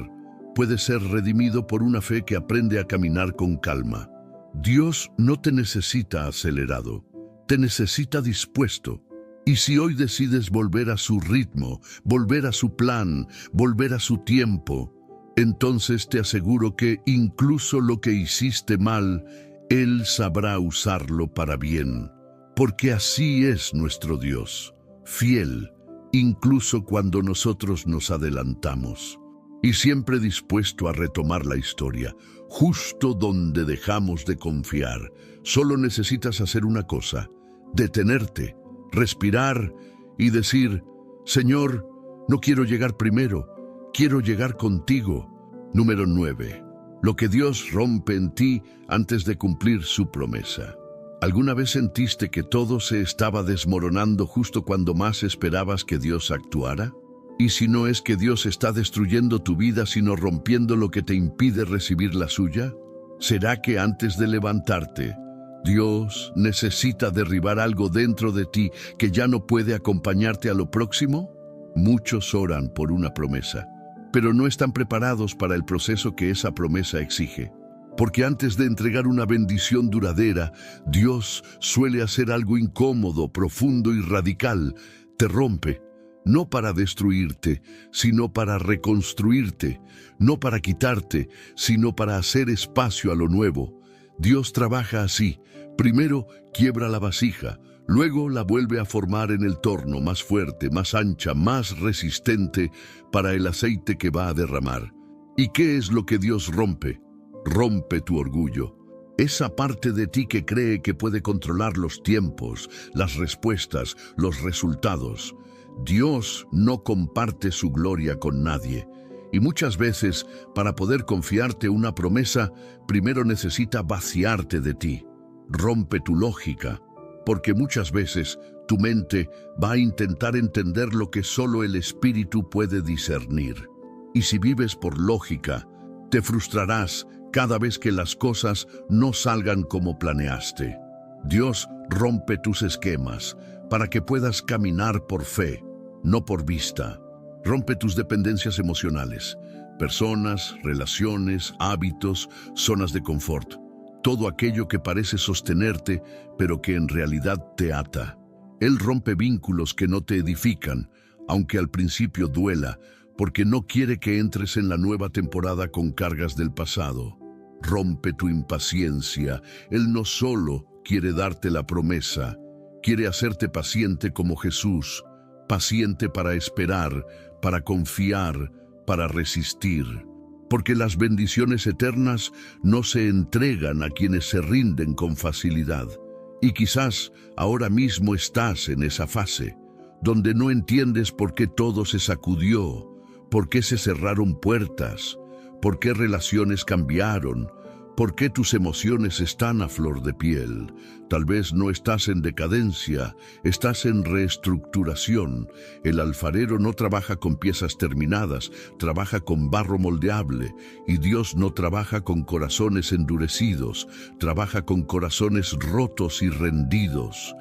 puede ser redimido por una fe que aprende a caminar con calma. Dios no te necesita acelerado, te necesita dispuesto. Y si hoy decides volver a su ritmo, volver a su plan, volver a su tiempo, entonces te aseguro que incluso lo que hiciste mal, Él sabrá usarlo para bien. Porque así es nuestro Dios, fiel, incluso cuando nosotros nos adelantamos. Y siempre dispuesto a retomar la historia, justo donde dejamos de confiar. Solo necesitas hacer una cosa: detenerte, respirar y decir: Señor, no quiero llegar primero, quiero llegar contigo. Número 9. Lo que Dios rompe en ti antes de cumplir su promesa. ¿Alguna vez sentiste que todo se estaba desmoronando justo cuando más esperabas que Dios actuara? ¿Y si no es que Dios está destruyendo tu vida, sino rompiendo lo que te impide recibir la suya? ¿Será que antes de levantarte, Dios necesita derribar algo dentro de ti que ya no puede acompañarte a lo próximo? Muchos oran por una promesa, pero no están preparados para el proceso que esa promesa exige. Porque antes de entregar una bendición duradera, Dios suele hacer algo incómodo, profundo y radical. Te rompe, no para destruirte, sino para reconstruirte, no para quitarte, sino para hacer espacio a lo nuevo. Dios trabaja así. Primero quiebra la vasija, luego la vuelve a formar en el torno más fuerte, más ancha, más resistente para el aceite que va a derramar. ¿Y qué es lo que Dios rompe? Rompe tu orgullo. Esa parte de ti que cree que puede controlar los tiempos, las respuestas, los resultados. Dios no comparte su gloria con nadie. Y muchas veces, para poder confiarte una promesa, primero necesita vaciarte de ti. Rompe tu lógica, porque muchas veces tu mente va a intentar entender lo que solo el Espíritu puede discernir. Y si vives por lógica, te frustrarás cada vez que las cosas no salgan como planeaste. Dios rompe tus esquemas para que puedas caminar por fe, no por vista. Rompe tus dependencias emocionales, personas, relaciones, hábitos, zonas de confort. Todo aquello que parece sostenerte, pero que en realidad te ata. Él rompe vínculos que no te edifican, aunque al principio duela, porque no quiere que entres en la nueva temporada con cargas del pasado. Rompe tu impaciencia. Él no solo quiere darte la promesa, quiere hacerte paciente como Jesús, paciente para esperar, para confiar, para resistir. Porque las bendiciones eternas no se entregan a quienes se rinden con facilidad. Y quizás ahora mismo estás en esa fase, donde no entiendes por qué todo se sacudió, por qué se cerraron puertas, por qué relaciones cambiaron, por qué tus emociones están a flor de piel. Tal vez no estás en decadencia, estás en reestructuración. El alfarero no trabaja con piezas terminadas, trabaja con barro moldeable. Y Dios no trabaja con corazones endurecidos, trabaja con corazones rotos y rendidos.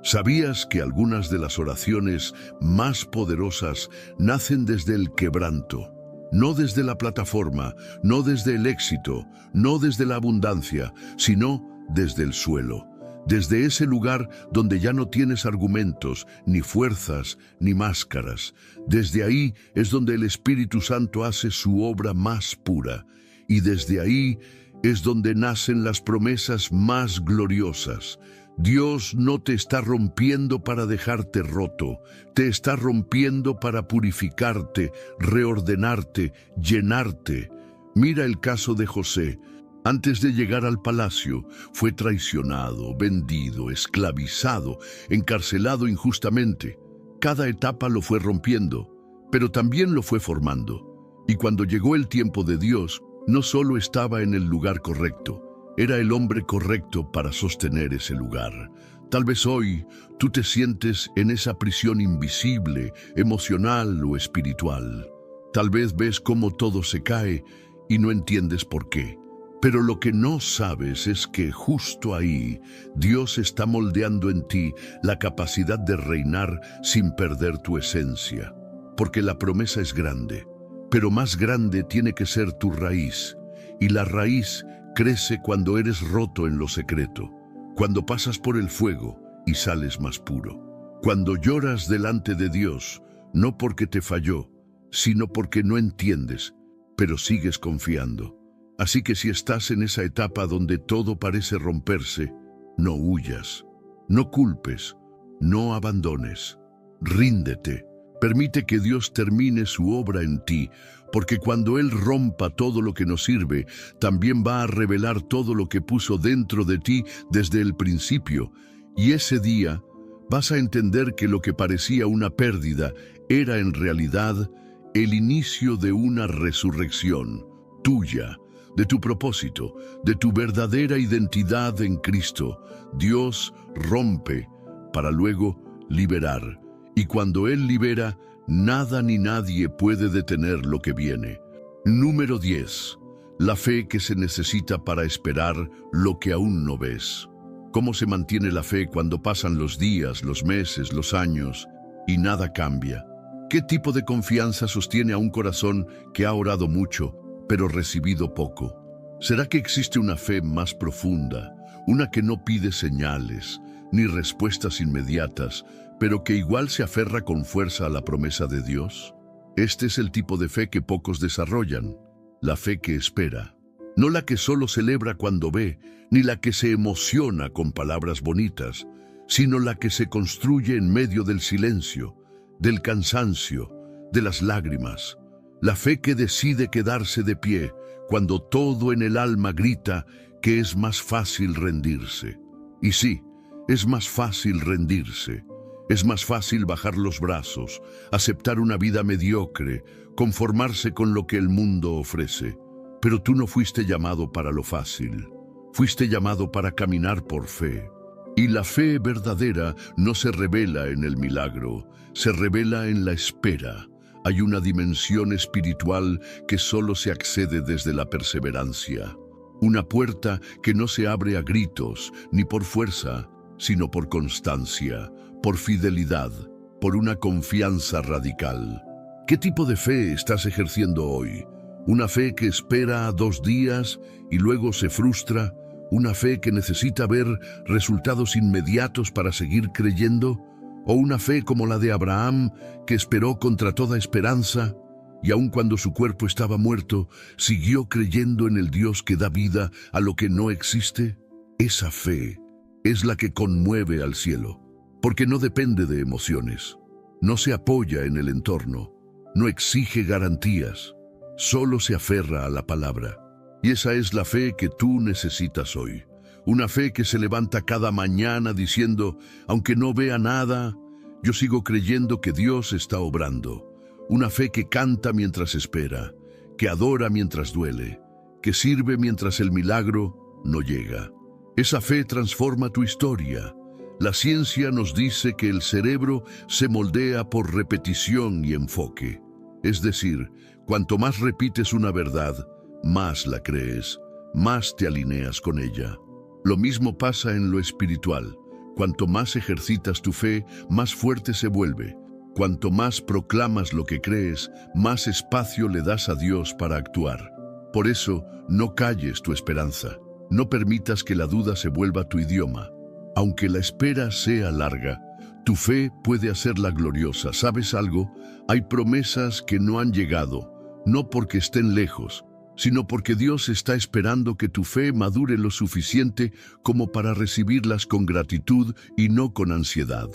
¿Sabías que algunas de las oraciones más poderosas nacen desde el quebranto? No desde la plataforma, no desde el éxito, no desde la abundancia, sino desde el suelo. Desde ese lugar donde ya no tienes argumentos, ni fuerzas, ni máscaras. Desde ahí es donde el Espíritu Santo hace su obra más pura. Y desde ahí es donde nacen las promesas más gloriosas. Dios no te está rompiendo para dejarte roto, te está rompiendo para purificarte, reordenarte, llenarte. Mira el caso de José. Antes de llegar al palacio, fue traicionado, vendido, esclavizado, encarcelado injustamente. Cada etapa lo fue rompiendo, pero también lo fue formando. Y cuando llegó el tiempo de Dios, no solo estaba en el lugar correcto, era el hombre correcto para sostener ese lugar. Tal vez hoy tú te sientes en esa prisión invisible, emocional o espiritual. Tal vez ves cómo todo se cae y no entiendes por qué. Pero lo que no sabes es que justo ahí Dios está moldeando en ti la capacidad de reinar sin perder tu esencia. Porque la promesa es grande, pero más grande tiene que ser tu raíz. Y la raíz crece cuando eres roto en lo secreto, cuando pasas por el fuego y sales más puro. Cuando lloras delante de Dios, no porque te falló, sino porque no entiendes, pero sigues confiando. Así que si estás en esa etapa donde todo parece romperse, no huyas, no culpes, no abandones, ríndete. Permite que Dios termine su obra en ti, porque cuando Él rompa todo lo que nos sirve, también va a revelar todo lo que puso dentro de ti desde el principio. Y ese día vas a entender que lo que parecía una pérdida era en realidad el inicio de una resurrección tuya, de tu propósito, de tu verdadera identidad en Cristo. Dios rompe para luego liberar. Y cuando Él libera, nada ni nadie puede detener lo que viene. Número 10. La fe que se necesita para esperar lo que aún no ves. ¿Cómo se mantiene la fe cuando pasan los días, los meses, los años y nada cambia? ¿Qué tipo de confianza sostiene a un corazón que ha orado mucho, pero recibido poco? ¿Será que existe una fe más profunda, una que no pide señales ni respuestas inmediatas, pero que igual se aferra con fuerza a la promesa de Dios? Este es el tipo de fe que pocos desarrollan, la fe que espera. No la que solo celebra cuando ve, ni la que se emociona con palabras bonitas, sino la que se construye en medio del silencio, del cansancio, de las lágrimas. La fe que decide quedarse de pie cuando todo en el alma grita que es más fácil rendirse. Y sí, es más fácil rendirse. Es más fácil bajar los brazos, aceptar una vida mediocre, conformarse con lo que el mundo ofrece. Pero tú no fuiste llamado para lo fácil. Fuiste llamado para caminar por fe. Y la fe verdadera no se revela en el milagro, se revela en la espera. Hay una dimensión espiritual que solo se accede desde la perseverancia. Una puerta que no se abre a gritos, ni por fuerza, sino por constancia, por fidelidad, por una confianza radical. ¿Qué tipo de fe estás ejerciendo hoy? ¿Una fe que espera 2 días y luego se frustra? ¿Una fe que necesita ver resultados inmediatos para seguir creyendo? ¿O una fe como la de Abraham, que esperó contra toda esperanza y aun cuando su cuerpo estaba muerto, siguió creyendo en el Dios que da vida a lo que no existe? Esa fe es la que conmueve al cielo, porque no depende de emociones, no se apoya en el entorno, no exige garantías, solo se aferra a la palabra. Y esa es la fe que tú necesitas hoy. Una fe que se levanta cada mañana diciendo, aunque no vea nada, yo sigo creyendo que Dios está obrando. Una fe que canta mientras espera, que adora mientras duele, que sirve mientras el milagro no llega. Esa fe transforma tu historia. La ciencia nos dice que el cerebro se moldea por repetición y enfoque. Es decir, cuanto más repites una verdad, más la crees, más te alineas con ella. Lo mismo pasa en lo espiritual. Cuanto más ejercitas tu fe, más fuerte se vuelve. Cuanto más proclamas lo que crees, más espacio le das a Dios para actuar. Por eso, no calles tu esperanza. No permitas que la duda se vuelva tu idioma. Aunque la espera sea larga, tu fe puede hacerla gloriosa. ¿Sabes algo? Hay promesas que no han llegado, no porque estén lejos, sino porque Dios está esperando que tu fe madure lo suficiente como para recibirlas con gratitud y no con ansiedad.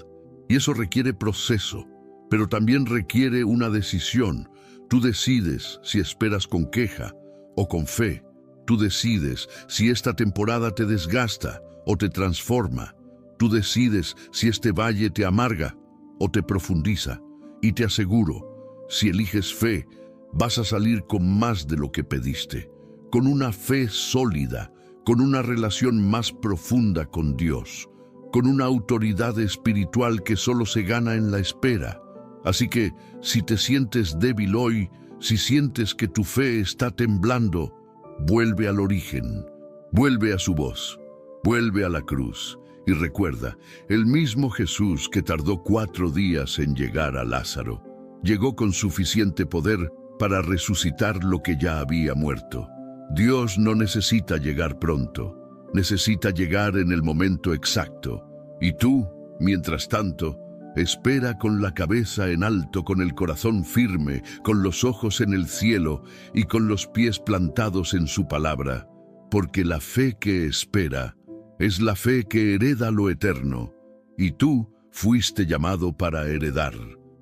Y eso requiere proceso, pero también requiere una decisión. Tú decides si esperas con queja o con fe. Tú decides si esta temporada te desgasta o te transforma. Tú decides si este valle te amarga o te profundiza. Y te aseguro, si eliges fe, vas a salir con más de lo que pediste, con una fe sólida, con una relación más profunda con Dios, con una autoridad espiritual que solo se gana en la espera. Así que, si te sientes débil hoy, si sientes que tu fe está temblando, vuelve al origen, vuelve a su voz, vuelve a la cruz. Y recuerda, el mismo Jesús que tardó 4 días en llegar a Lázaro, llegó con suficiente poder para resucitar lo que ya había muerto. Dios no necesita llegar pronto, necesita llegar en el momento exacto. Y tú, mientras tanto, espera con la cabeza en alto, con el corazón firme, con los ojos en el cielo y con los pies plantados en su palabra, porque la fe que espera es la fe que hereda lo eterno, y tú fuiste llamado para heredar,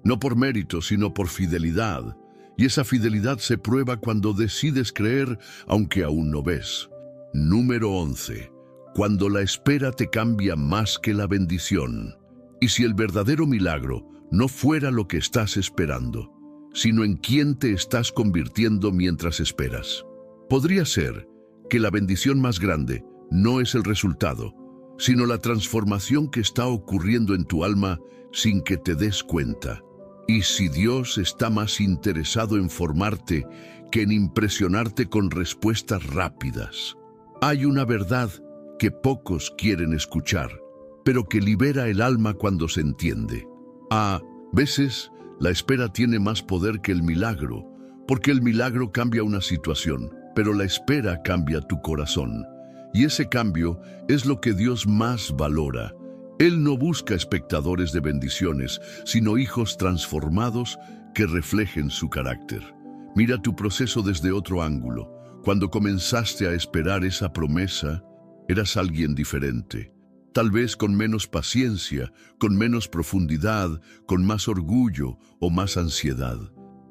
no por mérito, sino por fidelidad. Y esa fidelidad se prueba cuando decides creer, aunque aún no ves. Número 11. Cuando la espera te cambia más que la bendición. Y si el verdadero milagro no fuera lo que estás esperando, sino en quién te estás convirtiendo mientras esperas. Podría ser que la bendición más grande no es el resultado, sino la transformación que está ocurriendo en tu alma sin que te des cuenta. Y si Dios está más interesado en formarte que en impresionarte con respuestas rápidas. Hay una verdad que pocos quieren escuchar, pero que libera el alma cuando se entiende. A veces, la espera tiene más poder que el milagro, porque el milagro cambia una situación, pero la espera cambia tu corazón. Y ese cambio es lo que Dios más valora. Él no busca espectadores de bendiciones, sino hijos transformados que reflejen su carácter. Mira tu proceso desde otro ángulo. Cuando comenzaste a esperar esa promesa, eras alguien diferente. Tal vez con menos paciencia, con menos profundidad, con más orgullo o más ansiedad.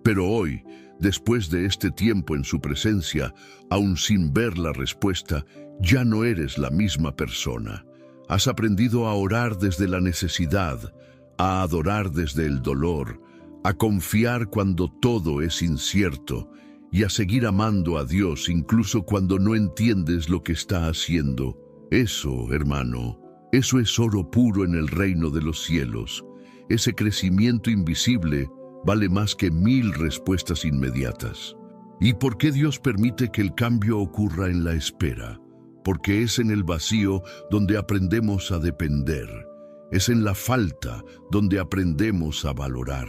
Pero hoy, después de este tiempo en su presencia, aún sin ver la respuesta, ya no eres la misma persona. Has aprendido a orar desde la necesidad, a adorar desde el dolor, a confiar cuando todo es incierto y a seguir amando a Dios incluso cuando no entiendes lo que está haciendo. Eso, hermano, eso es oro puro en el reino de los cielos. Ese crecimiento invisible vale más que 1000 respuestas inmediatas. ¿Y por qué Dios permite que el cambio ocurra en la espera? Porque es en el vacío donde aprendemos a depender. Es en la falta donde aprendemos a valorar.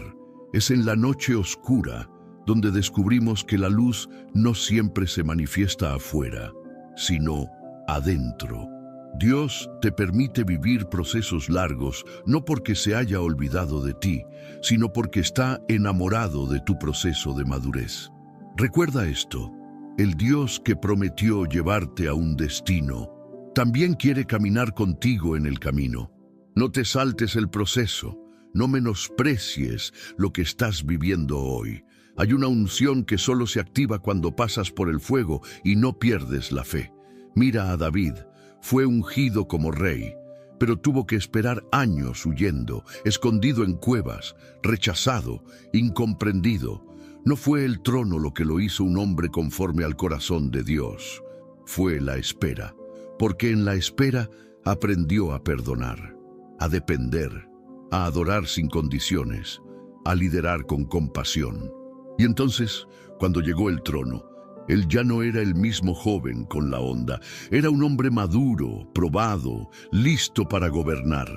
Es en la noche oscura donde descubrimos que la luz no siempre se manifiesta afuera, sino adentro. Dios te permite vivir procesos largos, no porque se haya olvidado de ti, sino porque está enamorado de tu proceso de madurez. Recuerda esto, el Dios que prometió llevarte a un destino, también quiere caminar contigo en el camino. No te saltes el proceso, no menosprecies lo que estás viviendo hoy. Hay una unción que solo se activa cuando pasas por el fuego y no pierdes la fe. Mira a David. Fue ungido como rey, pero tuvo que esperar años huyendo, escondido en cuevas, rechazado, incomprendido. No fue el trono lo que lo hizo un hombre conforme al corazón de Dios. Fue la espera, porque en la espera aprendió a perdonar, a depender, a adorar sin condiciones, a liderar con compasión. Y entonces, cuando llegó el trono, él ya no era el mismo joven con la onda, era un hombre maduro, probado, listo para gobernar.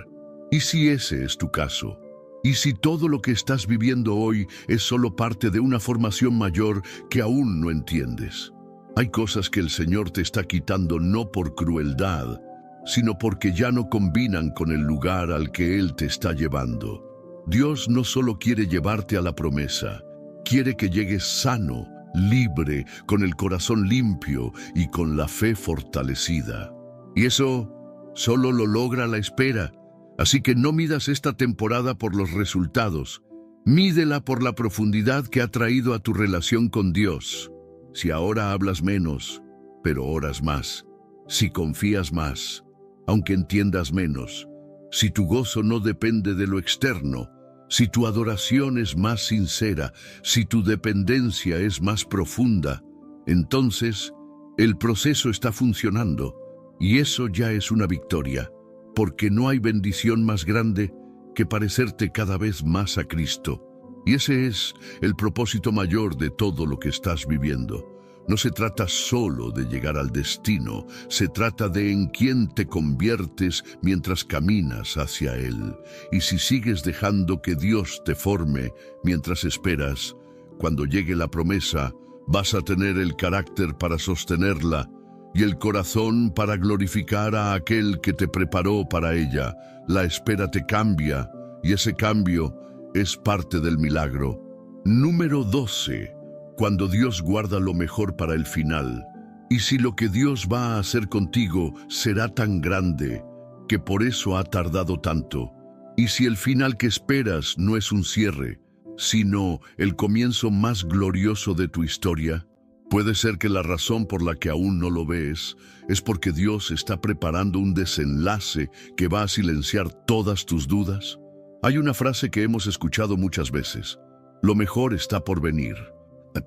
¿Y si ese es tu caso? ¿Y si todo lo que estás viviendo hoy es solo parte de una formación mayor que aún no entiendes? Hay cosas que el Señor te está quitando no por crueldad, sino porque ya no combinan con el lugar al que Él te está llevando. Dios no solo quiere llevarte a la promesa, quiere que llegues sano, libre, con el corazón limpio y con la fe fortalecida. Y eso solo lo logra la espera. Así que no midas esta temporada por los resultados. Mídela por la profundidad que ha traído a tu relación con Dios. Si ahora hablas menos, pero oras más. Si confías más, aunque entiendas menos. Si tu gozo no depende de lo externo, si tu adoración es más sincera, si tu dependencia es más profunda, entonces el proceso está funcionando y eso ya es una victoria, porque no hay bendición más grande que parecerte cada vez más a Cristo. Y ese es el propósito mayor de todo lo que estás viviendo. No se trata solo de llegar al destino, se trata de en quién te conviertes mientras caminas hacia Él. Y si sigues dejando que Dios te forme mientras esperas, cuando llegue la promesa, vas a tener el carácter para sostenerla y el corazón para glorificar a aquel que te preparó para ella. La espera te cambia y ese cambio es parte del milagro. Número 12. Cuando Dios guarda lo mejor para el final, y si lo que Dios va a hacer contigo será tan grande, que por eso ha tardado tanto, y si el final que esperas no es un cierre, sino el comienzo más glorioso de tu historia, puede ser que la razón por la que aún no lo ves es porque Dios está preparando un desenlace que va a silenciar todas tus dudas. Hay una frase que hemos escuchado muchas veces: lo mejor está por venir.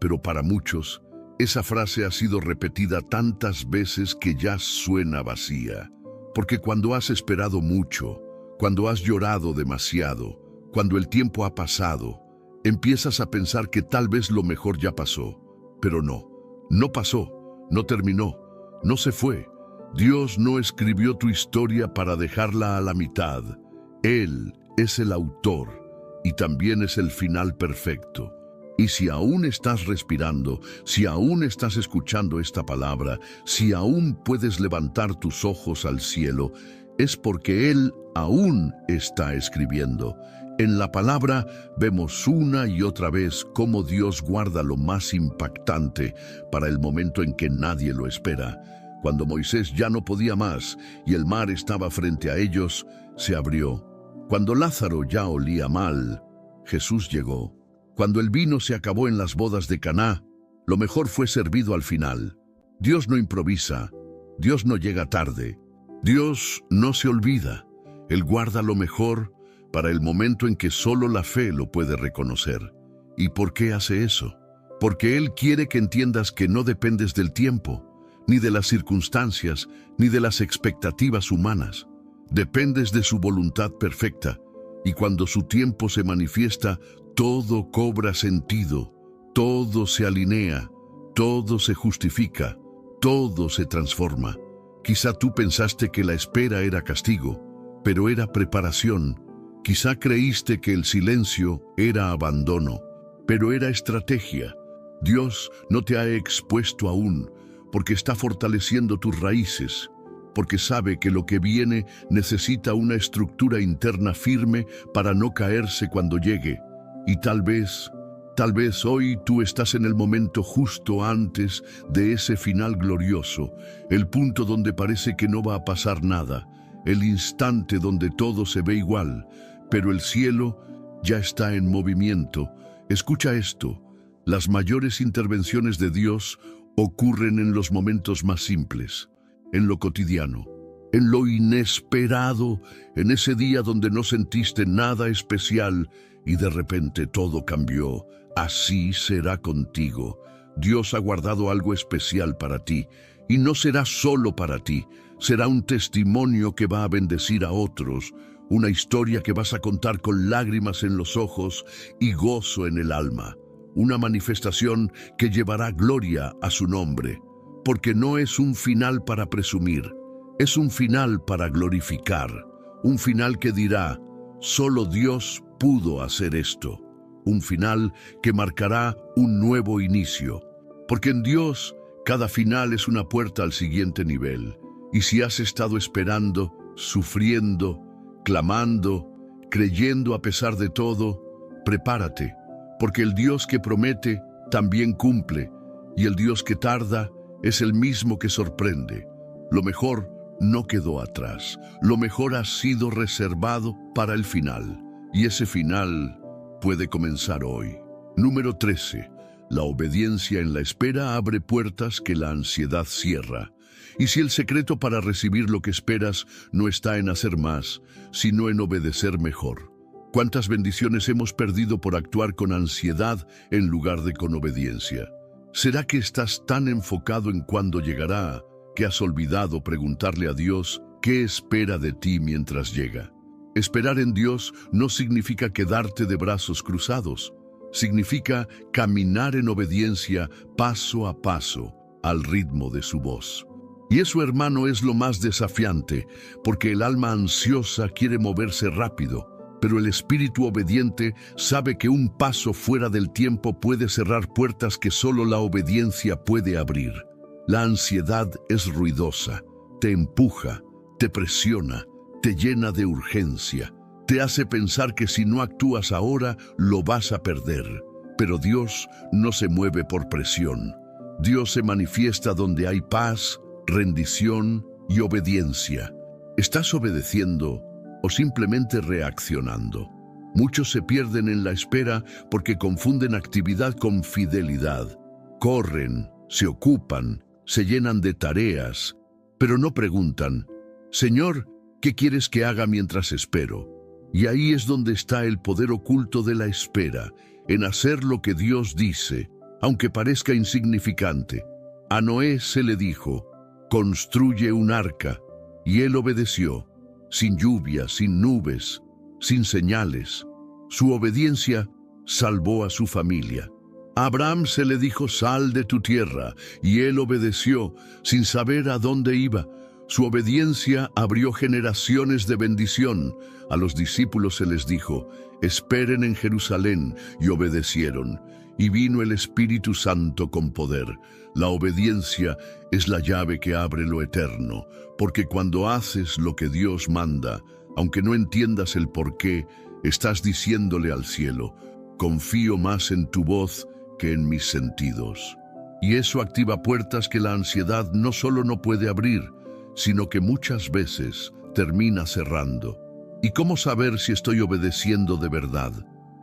Pero para muchos, esa frase ha sido repetida tantas veces que ya suena vacía. Porque cuando has esperado mucho, cuando has llorado demasiado, cuando el tiempo ha pasado, empiezas a pensar que tal vez lo mejor ya pasó. Pero no, no pasó, no terminó, no se fue. Dios no escribió tu historia para dejarla a la mitad. Él es el autor y también es el final perfecto. Y si aún estás respirando, si aún estás escuchando esta palabra, si aún puedes levantar tus ojos al cielo, es porque Él aún está escribiendo. En la palabra vemos una y otra vez cómo Dios guarda lo más impactante para el momento en que nadie lo espera. Cuando Moisés ya no podía más y el mar estaba frente a ellos, se abrió. Cuando Lázaro ya olía mal, Jesús llegó. Cuando el vino se acabó en las bodas de Caná, lo mejor fue servido al final. Dios no improvisa, Dios no llega tarde, Dios no se olvida. Él guarda lo mejor para el momento en que solo la fe lo puede reconocer. ¿Y por qué hace eso? Porque Él quiere que entiendas que no dependes del tiempo, ni de las circunstancias, ni de las expectativas humanas. Dependes de su voluntad perfecta, y cuando su tiempo se manifiesta, todo cobra sentido, todo se alinea, todo se justifica, todo se transforma. Quizá tú pensaste que la espera era castigo, pero era preparación. Quizá creíste que el silencio era abandono, pero era estrategia. Dios no te ha expuesto aún, porque está fortaleciendo tus raíces, porque sabe que lo que viene necesita una estructura interna firme para no caerse cuando llegue. Y tal vez hoy tú estás en el momento justo antes de ese final glorioso, el punto donde parece que no va a pasar nada, el instante donde todo se ve igual, pero el cielo ya está en movimiento. Escucha esto, las mayores intervenciones de Dios ocurren en los momentos más simples, en lo cotidiano, en lo inesperado, en ese día donde no sentiste nada especial y de repente todo cambió. Así será contigo. Dios ha guardado algo especial para ti, y no será solo para ti, será un testimonio que va a bendecir a otros, una historia que vas a contar con lágrimas en los ojos y gozo en el alma, una manifestación que llevará gloria a su nombre, porque no es un final para presumir, es un final para glorificar, un final que dirá, solo Dios pudo hacer esto, un final que marcará un nuevo inicio, porque en Dios cada final es una puerta al siguiente nivel, y si has estado esperando, sufriendo, clamando, creyendo a pesar de todo, prepárate, porque el Dios que promete también cumple, y el Dios que tarda es el mismo que sorprende. Lo mejor no quedó atrás, lo mejor ha sido reservado para el final, y ese final puede comenzar hoy. Número 13. La obediencia en la espera abre puertas que la ansiedad cierra. Y si el secreto para recibir lo que esperas no está en hacer más, sino en obedecer mejor. ¿Cuántas bendiciones hemos perdido por actuar con ansiedad en lugar de con obediencia? ¿Será que estás tan enfocado en cuándo llegará que has olvidado preguntarle a Dios qué espera de ti mientras llega? Esperar en Dios no significa quedarte de brazos cruzados. Significa caminar en obediencia paso a paso al ritmo de su voz. Y eso, hermano, es lo más desafiante, porque el alma ansiosa quiere moverse rápido, pero el espíritu obediente sabe que un paso fuera del tiempo puede cerrar puertas que solo la obediencia puede abrir. La ansiedad es ruidosa, te empuja, te presiona, te llena de urgencia, te hace pensar que si no actúas ahora, lo vas a perder. Pero Dios no se mueve por presión. Dios se manifiesta donde hay paz, rendición y obediencia. ¿Estás obedeciendo o simplemente reaccionando? Muchos se pierden en la espera porque confunden actividad con fidelidad. Corren, se ocupan, se llenan de tareas, pero no preguntan, Señor, ¿qué quieres que haga mientras espero? Y ahí es donde está el poder oculto de la espera, en hacer lo que Dios dice, aunque parezca insignificante. A Noé se le dijo, construye un arca, y él obedeció, sin lluvia, sin nubes, sin señales. Su obediencia salvó a su familia. A Abraham se le dijo, sal de tu tierra, y él obedeció, sin saber a dónde iba. Su obediencia abrió generaciones de bendición. A los discípulos se les dijo, esperen en Jerusalén, y obedecieron. y vino el Espíritu Santo con poder. La obediencia es la llave que abre lo eterno, porque cuando haces lo que Dios manda, aunque no entiendas el por qué, estás diciéndole al cielo: confío más en tu voz que en mis sentidos. Y eso activa puertas que la ansiedad no solo no puede abrir, sino que muchas veces termina cerrando. ¿Y cómo saber si estoy obedeciendo de verdad?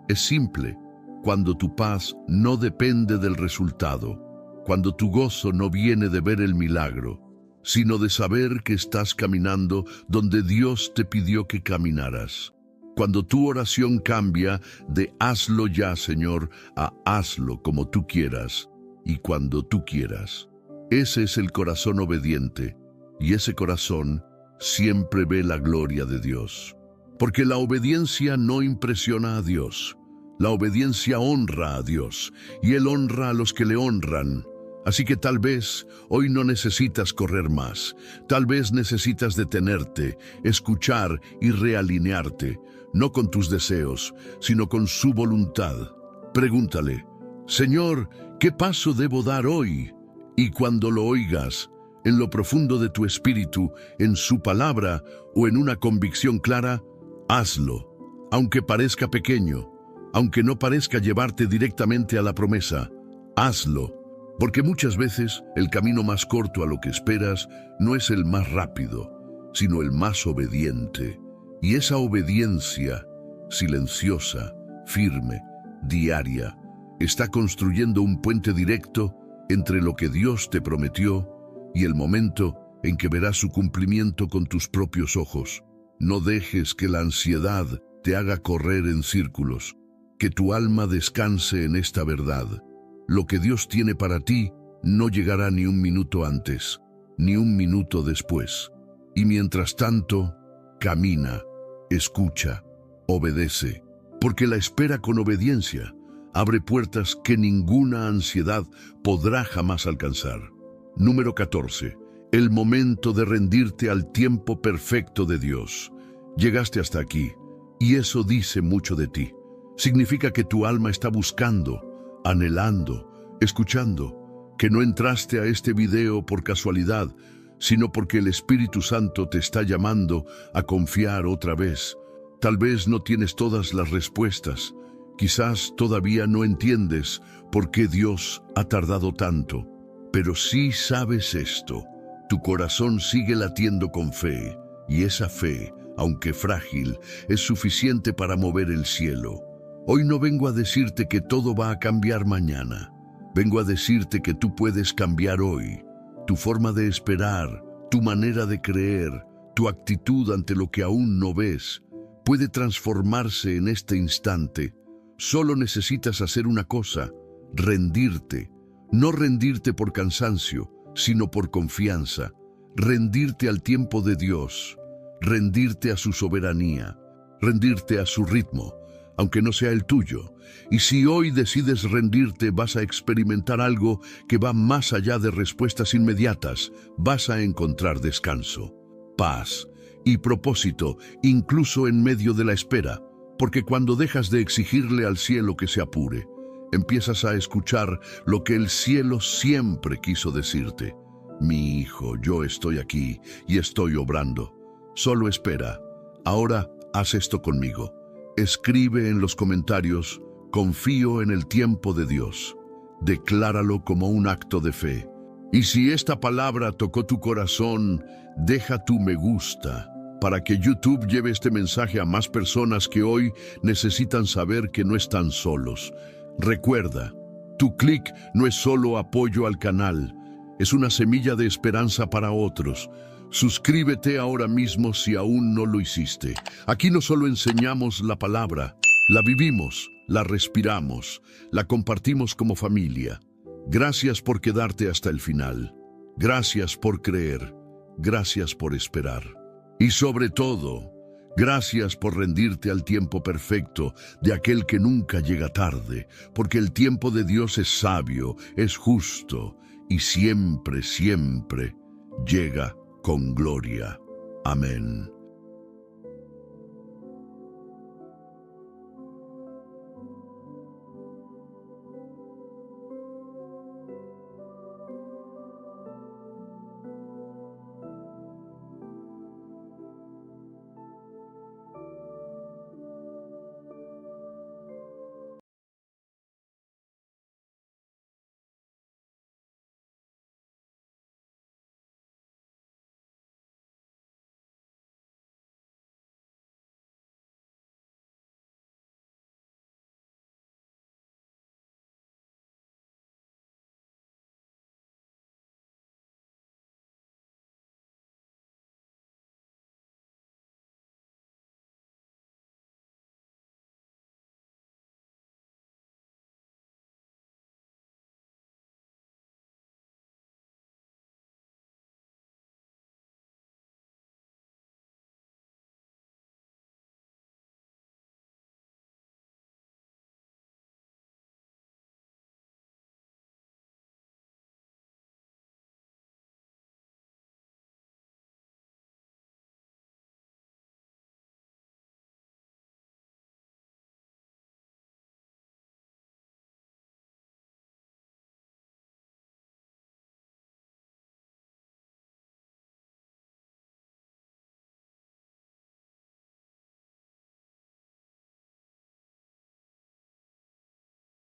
Es simple: cuando tu paz no depende del resultado, cuando tu gozo no viene de ver el milagro, sino de saber que estás caminando donde Dios te pidió que caminaras. Cuando tu oración cambia de hazlo ya, Señor, a hazlo como tú quieras y cuando tú quieras. Ese es el corazón obediente, y ese corazón siempre ve la gloria de Dios. Porque la obediencia no impresiona a Dios. La obediencia honra a Dios, y Él honra a los que le honran. Así que tal vez hoy no necesitas correr más. Tal vez necesitas detenerte, escuchar y realinearte, no con tus deseos, sino con su voluntad. Pregúntale: Señor, ¿qué paso debo dar hoy? Y cuando lo oigas, en lo profundo de tu espíritu, en su palabra o en una convicción clara, hazlo, aunque parezca pequeño, aunque no parezca llevarte directamente a la promesa. Hazlo, porque muchas veces el camino más corto a lo que esperas no es el más rápido, sino el más obediente. Y esa obediencia, silenciosa, firme, diaria, está construyendo un puente directo entre lo que Dios te prometió y el momento en que verás su cumplimiento con tus propios ojos. No dejes que la ansiedad te haga correr en círculos. Que tu alma descanse en esta verdad. Lo que Dios tiene para ti no llegará ni un minuto antes, ni un minuto después. Y mientras tanto, camina, escucha, obedece, porque la espera con obediencia abre puertas que ninguna ansiedad podrá jamás alcanzar. Número 14. El momento de rendirte al tiempo perfecto de Dios. Llegaste hasta aquí, y eso dice mucho de ti. Significa que tu alma está buscando, anhelando, escuchando, que no entraste a este video por casualidad, sino porque el Espíritu Santo te está llamando a confiar otra vez. Tal vez no tienes todas las respuestas, quizás todavía no entiendes por qué Dios ha tardado tanto, pero sí sabes esto: tu corazón sigue latiendo con fe, y esa fe, aunque frágil, es suficiente para mover el cielo. Hoy no vengo a decirte que todo va a cambiar mañana. Vengo a decirte que tú puedes cambiar hoy. Tu forma de esperar, tu manera de creer, tu actitud ante lo que aún no ves, puede transformarse en este instante. Solo necesitas hacer una cosa: rendirte. No rendirte por cansancio, sino por confianza. Rendirte al tiempo de Dios. Rendirte a su soberanía. Rendirte a su ritmo, aunque no sea el tuyo. Y si hoy decides rendirte, vas a experimentar algo que va más allá de respuestas inmediatas. Vas a encontrar descanso, paz y propósito, incluso en medio de la espera. Porque cuando dejas de exigirle al cielo que se apure, empiezas a escuchar lo que el cielo siempre quiso decirte: mi hijo, yo estoy aquí y estoy obrando. Solo espera. Ahora haz esto conmigo. Escribe en los comentarios: confío en el tiempo de Dios. Decláralo como un acto de fe. Y si esta palabra tocó tu corazón, deja tu me gusta, para que YouTube lleve este mensaje a más personas que hoy necesitan saber que no están solos. Recuerda, tu clic no es solo apoyo al canal, es una semilla de esperanza para otros. Suscríbete ahora mismo si aún no lo hiciste. Aquí no solo enseñamos la palabra, la vivimos, la respiramos, la compartimos como familia. Gracias por quedarte hasta el final. Gracias por creer. Gracias por esperar. Y sobre todo, gracias por rendirte al tiempo perfecto de aquel que nunca llega tarde, porque el tiempo de Dios es sabio, es justo y siempre, siempre llega con gloria. Amén.